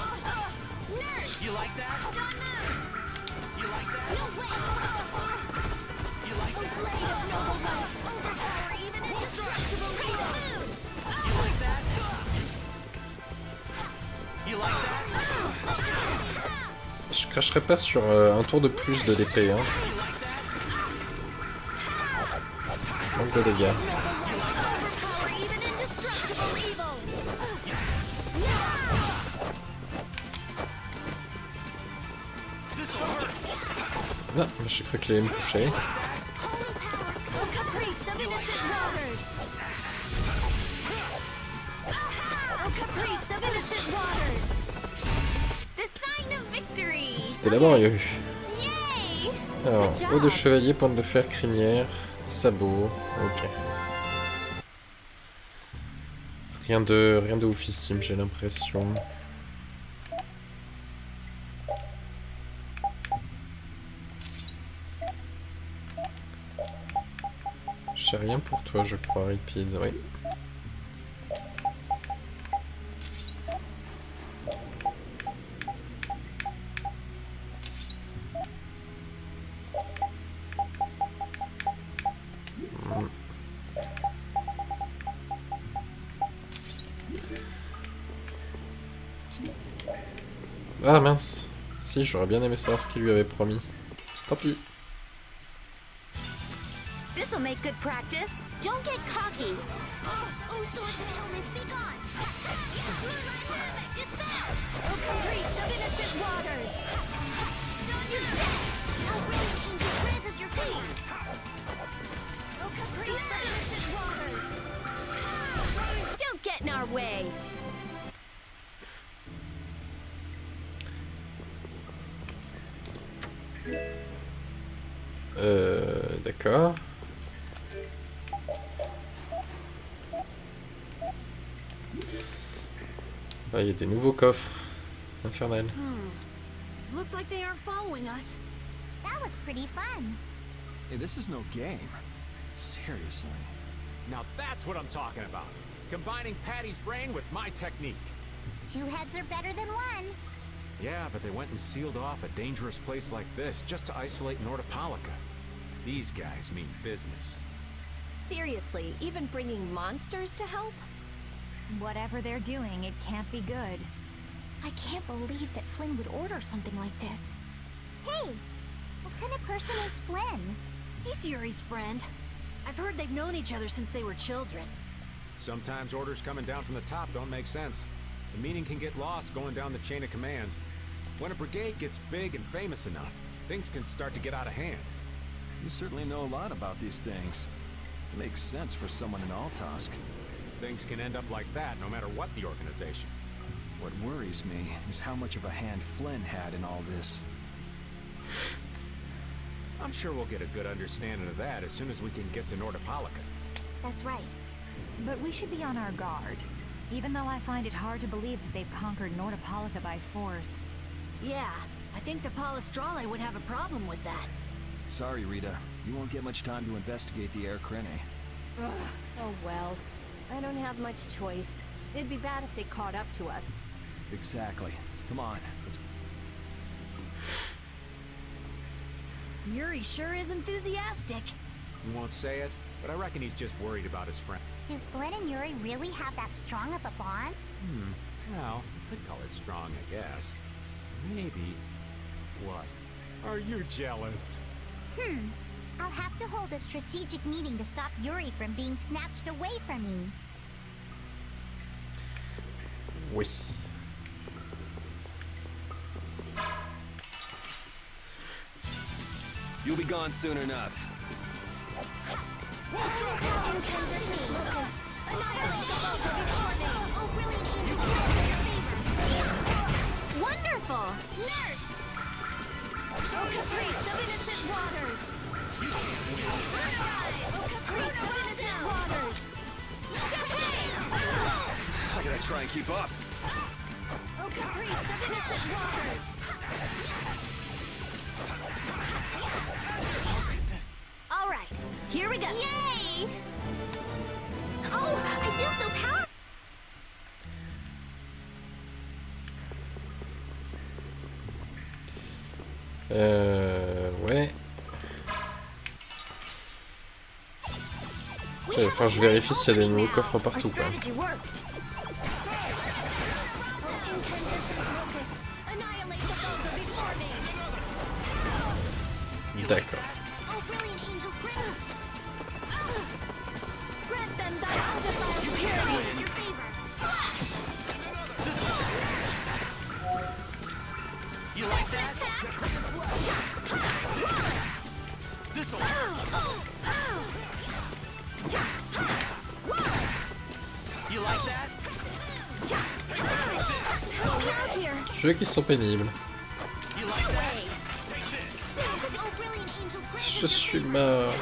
A: Je cracherai pas sur un tour de plus de l'épée, hein. Manque de dégâts. Non, j'ai cru qu'il allait me toucher. C'était laborieux. Alors, eau de chevalier, pointe de fer, crinière, sabot, ok. Rien de oufissime, j'ai l'impression. J'ai rien pour toi, je crois, Ripide, oui. Ah mince. Si, j'aurais bien aimé savoir ce qu'il lui avait promis. Tant pis.
D: This'll make good practice. Don't get cocky.
B: Oh, source of illness, be gone. Dispel.
D: Oh, caprice of innocent waters.
B: You're dead. Our radiant angels grant us your favor.
D: Oh, caprice of innocent waters.
H: Don't get in our way.
A: D'accord. Ah, il y a des nouveaux coffres. Infernal.
F: Looks like they aren't following us.
B: That was pretty fun.
C: Hey, this is no game. Seriously.
E: Now that's what I'm talking about. Combining Patty's brain with my technique.
B: 2 heads are better than 1.
E: Yeah, but they went and sealed off a dangerous place like this just to isolate Nordopolica. These guys mean business.
H: Seriously, even bringing monsters to help?
I: Whatever they're doing, it can't be good.
D: I can't believe that Flynn would order something like this.
B: Hey, what kind of person is Flynn?
F: He's Yuri's friend. I've heard they've known each other since they were children.
E: Sometimes orders coming down from the top don't make sense. The meaning can get lost going down the chain of command. When a brigade gets big and famous enough, things can start to get out of hand.
C: You certainly know a lot about these things. Makes sense for someone in Altosk.
E: Things can end up like that no matter what the organization.
C: What worries me is how much of a hand Flynn had in all this.
E: I'm sure we'll get a good understanding of that as soon as we can get to Nordopolica.
D: That's right.
I: But we should be on our guard. Even though I find it hard to believe that they've conquered Nordopolica by force.
F: Yeah, I think the Palestrale would have a problem with that.
C: Sorry, Rita. You won't get much time to investigate the air crane.
H: Oh well. I don't have much choice. It'd be bad if they caught up to us.
C: Exactly. Come on, let's...
F: Yuri sure is enthusiastic.
E: He won't say it, but I reckon he's just worried about his friend.
B: Do Flynn and Yuri really have that strong of a bond?
E: Well, could call it strong, I guess. Maybe. What? Are you jealous?
B: I'll have to hold a strategic meeting to stop Yuri from being snatched away from me.
A: Oui.
J: You'll be gone soon enough.
H: Wonderful! Nurse! Oh, caprice of innocent waters! Oh, caprice of innocent waters!
J: I gotta try and keep up.
H: Oh, caprice of innocent waters! All right, here we go. Yay! Oh, I feel so powerful.
A: Ouais. Enfin, je vérifie s'il y a des nouveaux coffres partout, quoi. D'accord.
K: You like that? This'll You like that?
A: Jeux qui sont pénibles. Je suis mort.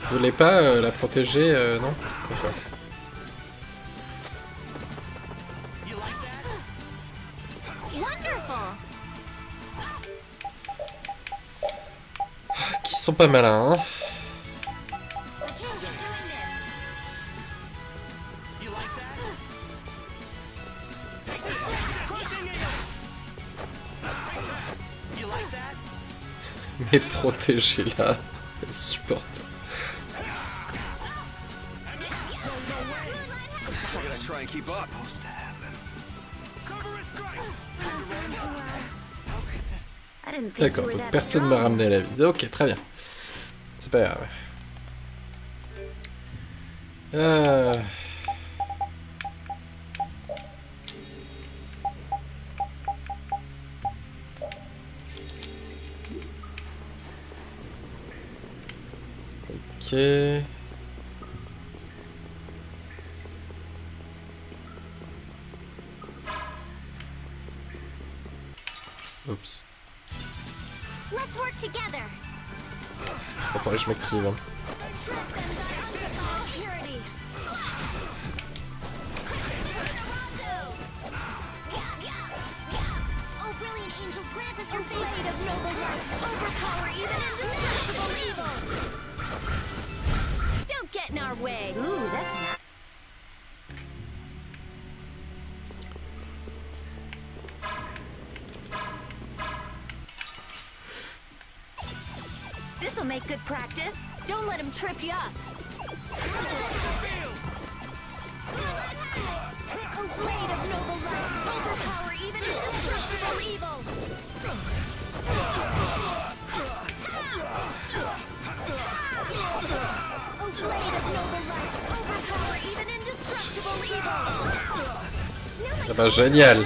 A: Vous voulez pas la protéger, non? D'accord. Qui sont pas malins, hein? Mais protégez-la, elle supporte.
J: Try and keep up.
A: D'accord, donc personne m'a ramené à la vie. Ok, très bien. C'est pas grave. Ok. Oups.
H: Let's work together.
A: Faut pas que je m'active. Hein.
H: Oh, brilliant angels, grant us your fate of noble light. Overpower even indestructible evil. Don't get in our way. Ooh, that's not. This'll make good practice. Don't let him trip you up. Oh, blade of noble light, overpower even indestructible evil. Oh, blade of noble light, overpower even indestructible evil.
A: Ah bah génial.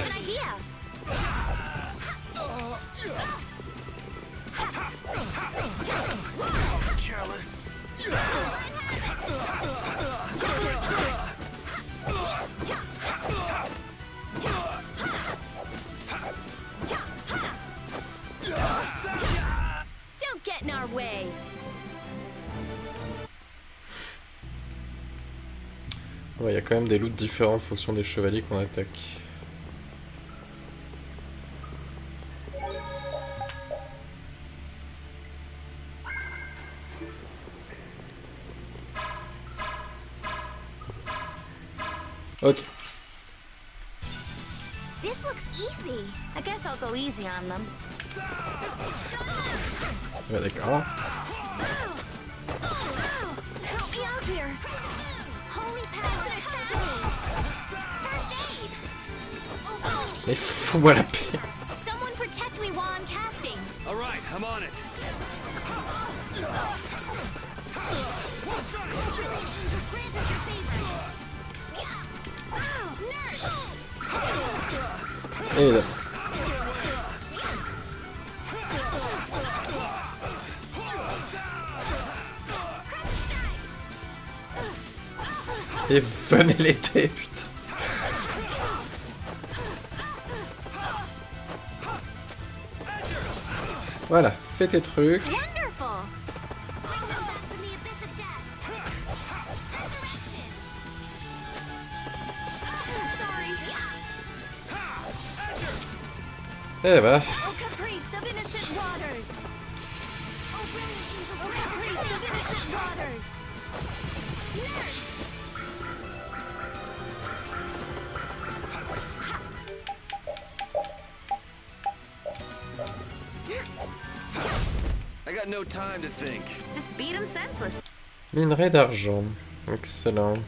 A: Ouais, il y a quand même des loots différents en fonction des chevaliers qu'on attaque. Ok.
I: This looks easy. I guess I'll go easy on them.
A: Ouais, d'accord.
I: Help me out here. Holy power, attention. First aid.
A: Mais fous-moi la paix.
I: Someone protect me while I'm casting.
C: All right, I'm on it.
I: Just grant us your favor. Nurse.
A: Et là. Et venez l'été, putain. Voilà, fais tes trucs.
I: Wonderful. Bring them back from the abyss of death. Resurrection. Sorry.
A: Eh bah.
I: Oh, caprice of innocent waters. Oh, brilliant angels, caprice of innocent waters. Nurse.
J: I got no time to think.
I: Just beat him senseless.
A: Minerai d'argent. Excellent.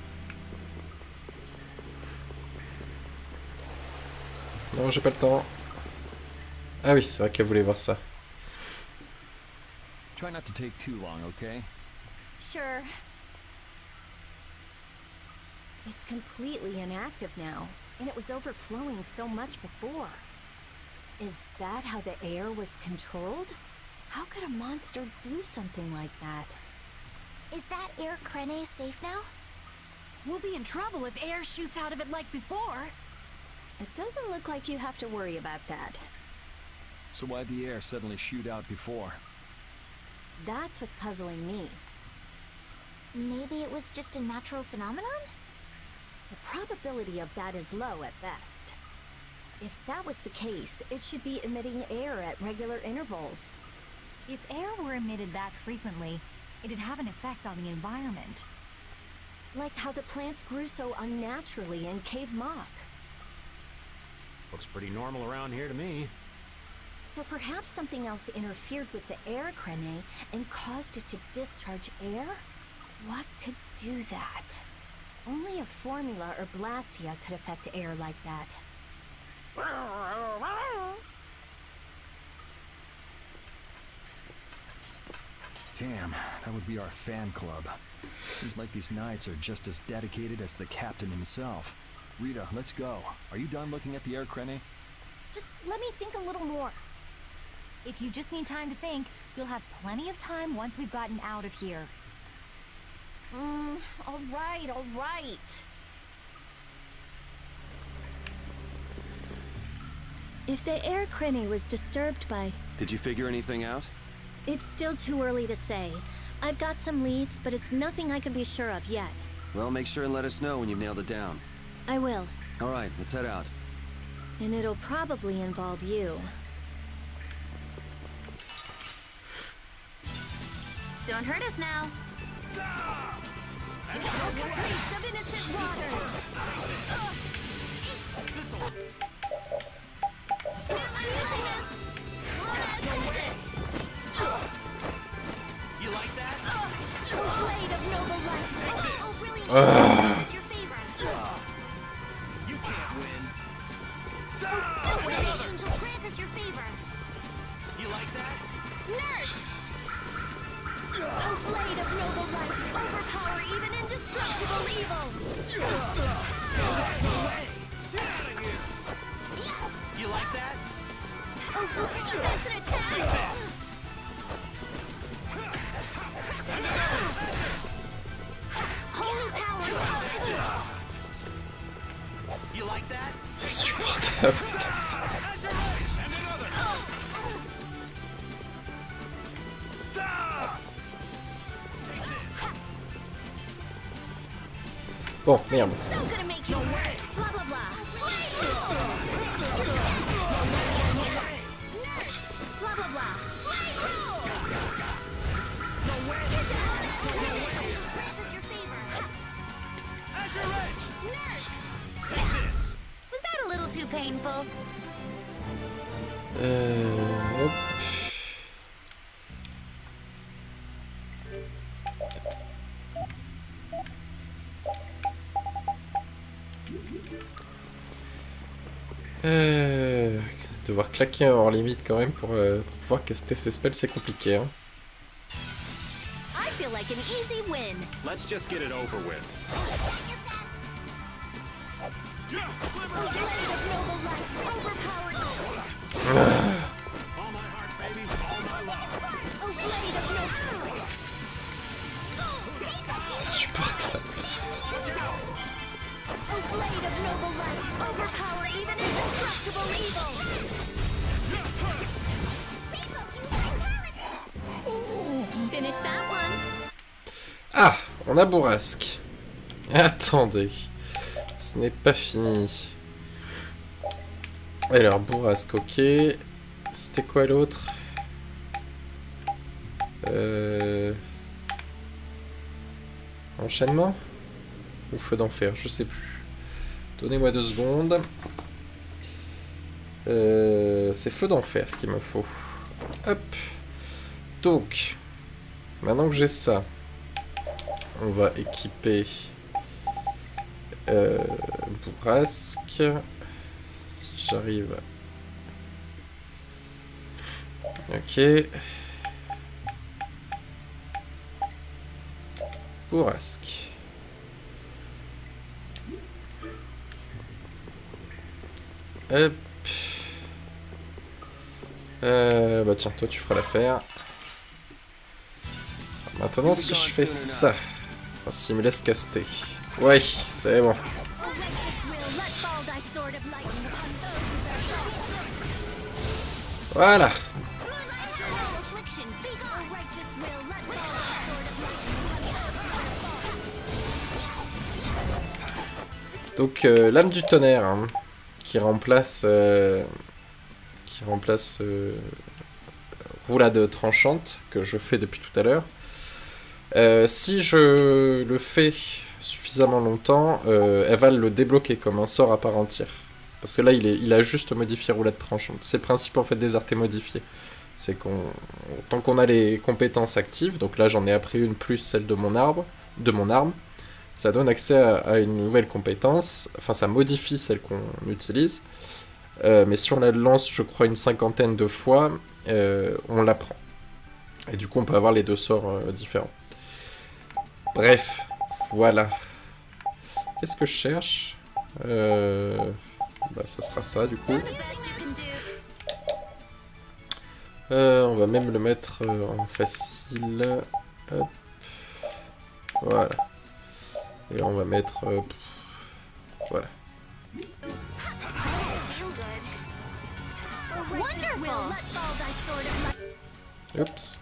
A: Non, j'ai pas le temps. Ah oui, c'est vrai qu'elle voulait voir ça.
C: Try not to take too long, okay?
H: Sure. It's completely inactive now, and it was overflowing so much before. Is that how the air was controlled? How could a monster do something like that?
D: Is that air Crene safe now?
F: We'll be in trouble if air shoots out of it like before.
H: It doesn't look like you have to worry about that.
C: So why'd the air suddenly shoot out before?
H: That's what's puzzling me.
D: Maybe it was just a natural phenomenon?
H: The probability of that is low at best. If that was the case, it should be emitting air at regular intervals.
N: If air were emitted that frequently, it'd have an effect on the environment.
H: Like how the plants grew so unnaturally in Cave Mock.
E: Looks pretty normal around here to me.
H: So perhaps something else interfered with the air Crene and caused it to discharge air? What could do that? Only a formula or blastia could affect air like that.
C: Damn, that would be our fan club. Seems like these knights are just as dedicated as the captain himself. Rita, let's go. Are you done looking at the air Crene?
N: Just let me think a little more. If you just need time to think, you'll have plenty of time once we've gotten out of here.
H: All right. If the air Crene was disturbed by...
J: Did you figure anything out?
H: It's still too early to say. I've got some leads, but it's nothing I can be sure of yet.
J: Well, make sure and let us know when you've nailed it down.
H: I will.
J: All right, let's head out.
H: And it'll probably involve you.
N: Don't hurt us now.
I: Caprice of innocent waters.
K: You like that?
I: Blade of noble light. Oh, brilliant.
K: Ugh.
I: Your favor.
K: You can't win.
I: Oh, angels, grant us your favor.
K: You like that?
I: Nurse. Oh, blade of noble light. Overpower even indestructible evil.
K: You like that?
I: Oh, that's an attack. Holy power continues.
K: You like that?
A: Insupportable. Bon, merde.
N: Was that a little too painful?
A: Hop. Devoir claquer hors limite quand même pour pouvoir caster ses spells, c'est compliqué. Hein.
F: I feel like an easy win.
E: Let's just get it over with.
A: Insupportable.
F: Finish that one.
A: Ah, on a Bourrasque. Attendez, ce n'est pas fini. Alors, Bourrasque, ok. C'était quoi l'autre? Enchaînement? Ou feu d'enfer, je sais plus. Donnez-moi 2 secondes. C'est feu d'enfer qu'il me faut. Hop. Donc, maintenant que j'ai ça, on va équiper Bourrasque. Si j'arrive. Ok. Bourrasque. Hop. Bah tiens, toi tu feras l'affaire. Maintenant si je fais ça, enfin s'il me laisse caster. Ouais, c'est bon. Voilà. Donc l'âme du tonnerre, hein, qui remplace roulade tranchante que je fais depuis tout à l'heure. Si je le fais suffisamment longtemps, elle va le débloquer comme un sort à part entière. Parce que là, il a juste modifié roulade tranchante. C'est le principe en fait des artés modifiés. C'est tant qu'on a les compétences actives, donc là j'en ai appris une plus celle de mon arme, ça donne accès à une nouvelle compétence, enfin ça modifie celle qu'on utilise, mais si on la lance je crois une 50aine de fois, on l'apprend. Et du coup on peut avoir les 2 sorts différents. Bref, voilà. Qu'est-ce que je cherche? Bah ça sera ça du coup. On va même le mettre en facile. Hop. Voilà. Et on va mettre... voilà. Oups.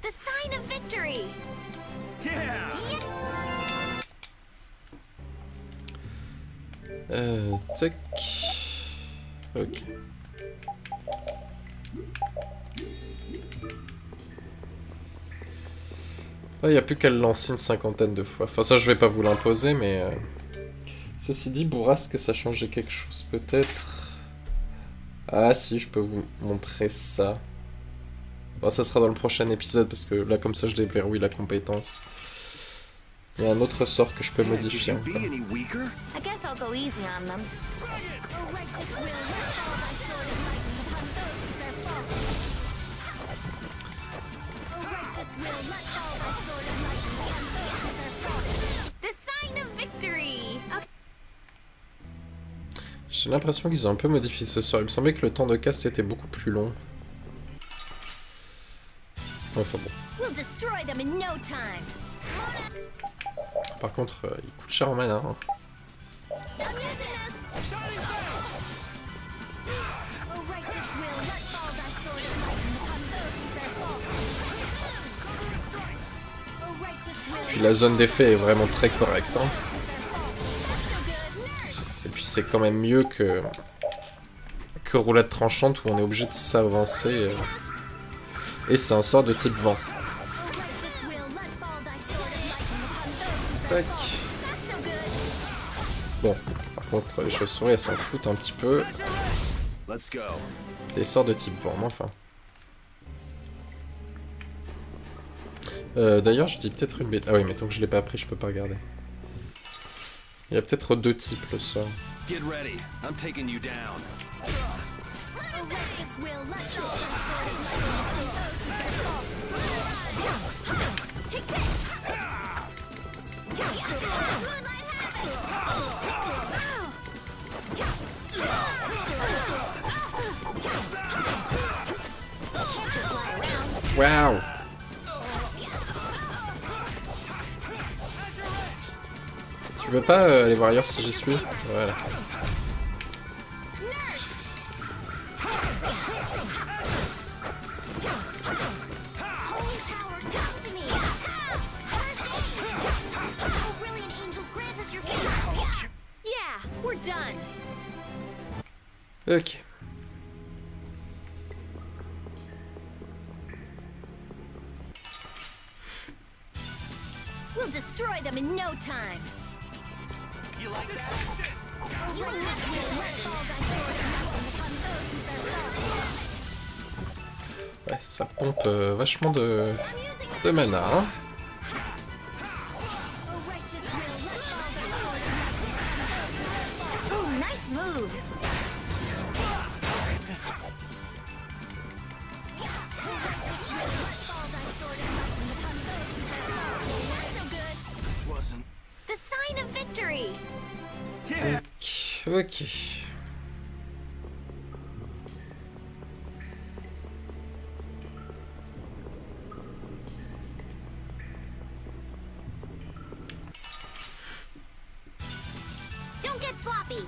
F: The sign of victory.
A: Tac. Ok. Il n'y a plus qu'à le lancer une 50aine de fois. Enfin, ça, je vais pas vous l'imposer, mais... Ceci dit, Bourrasque, ça changeait quelque chose, peut-être... Ah, si, je peux vous montrer ça. Bon, ça sera dans le prochain épisode, parce que là, comme ça, je déverrouille la compétence. Il y a un autre sort que je peux modifier encore.
N: I guess I'll go easy on them.
F: The sign of victory.
A: J'ai l'impression qu'ils ont un peu modifié ce sort. Il me semblait que le temps de casse était beaucoup plus long. Enfin bon.
F: We'll destroy them in no time.
A: Par contre, il coûte cher en mana. Hein. Puis la zone d'effet est vraiment très correcte. Hein. Et puis c'est quand même mieux que roulade tranchante où on est obligé de s'avancer. Et c'est un sort de type vent. Tac. Bon, par contre les chauves-souris elles s'en foutent un petit peu. Des sorts de type vent, mais enfin. D'ailleurs je dis peut-être une bête. Ah oui, mais tant que je l'ai pas appris je peux pas regarder. Il y a peut-être 2 types le sort.
J: Get ready. I'm taking you down.
A: Waouh! Tu veux pas aller voir ailleurs si j'y suis? Voilà. Ok.
H: We'll destroy them in no time. You like that?
A: Ouais, ça pompe vachement de mana. Hein.
H: The sign of victory.
A: Ok.
H: Don't get sloppy.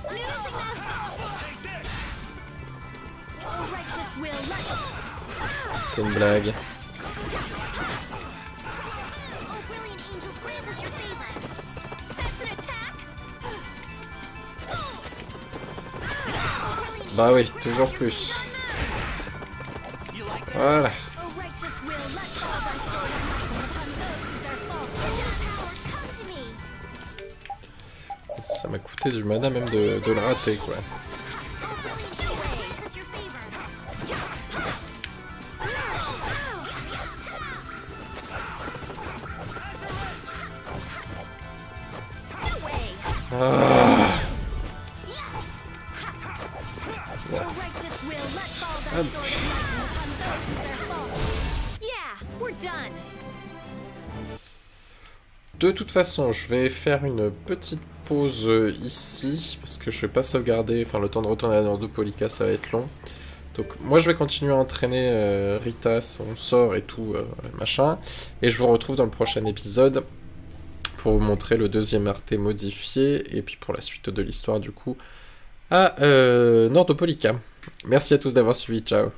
H: I'm using this. Oh, righteous will let.
A: C'est une blague. Bah oui, toujours plus. Voilà. Ça m'a coûté du mana même de le rater quoi. Ah. De toute façon, je vais faire une petite pause ici, parce que je vais pas sauvegarder, enfin le temps de retourner à Nordopolica ça va être long. Donc moi je vais continuer à entraîner Rita, son sort et tout, machin, et je vous retrouve dans le prochain épisode pour vous montrer le deuxième arte modifié, et puis pour la suite de l'histoire du coup, à Nordopolica. Merci à tous d'avoir suivi, ciao.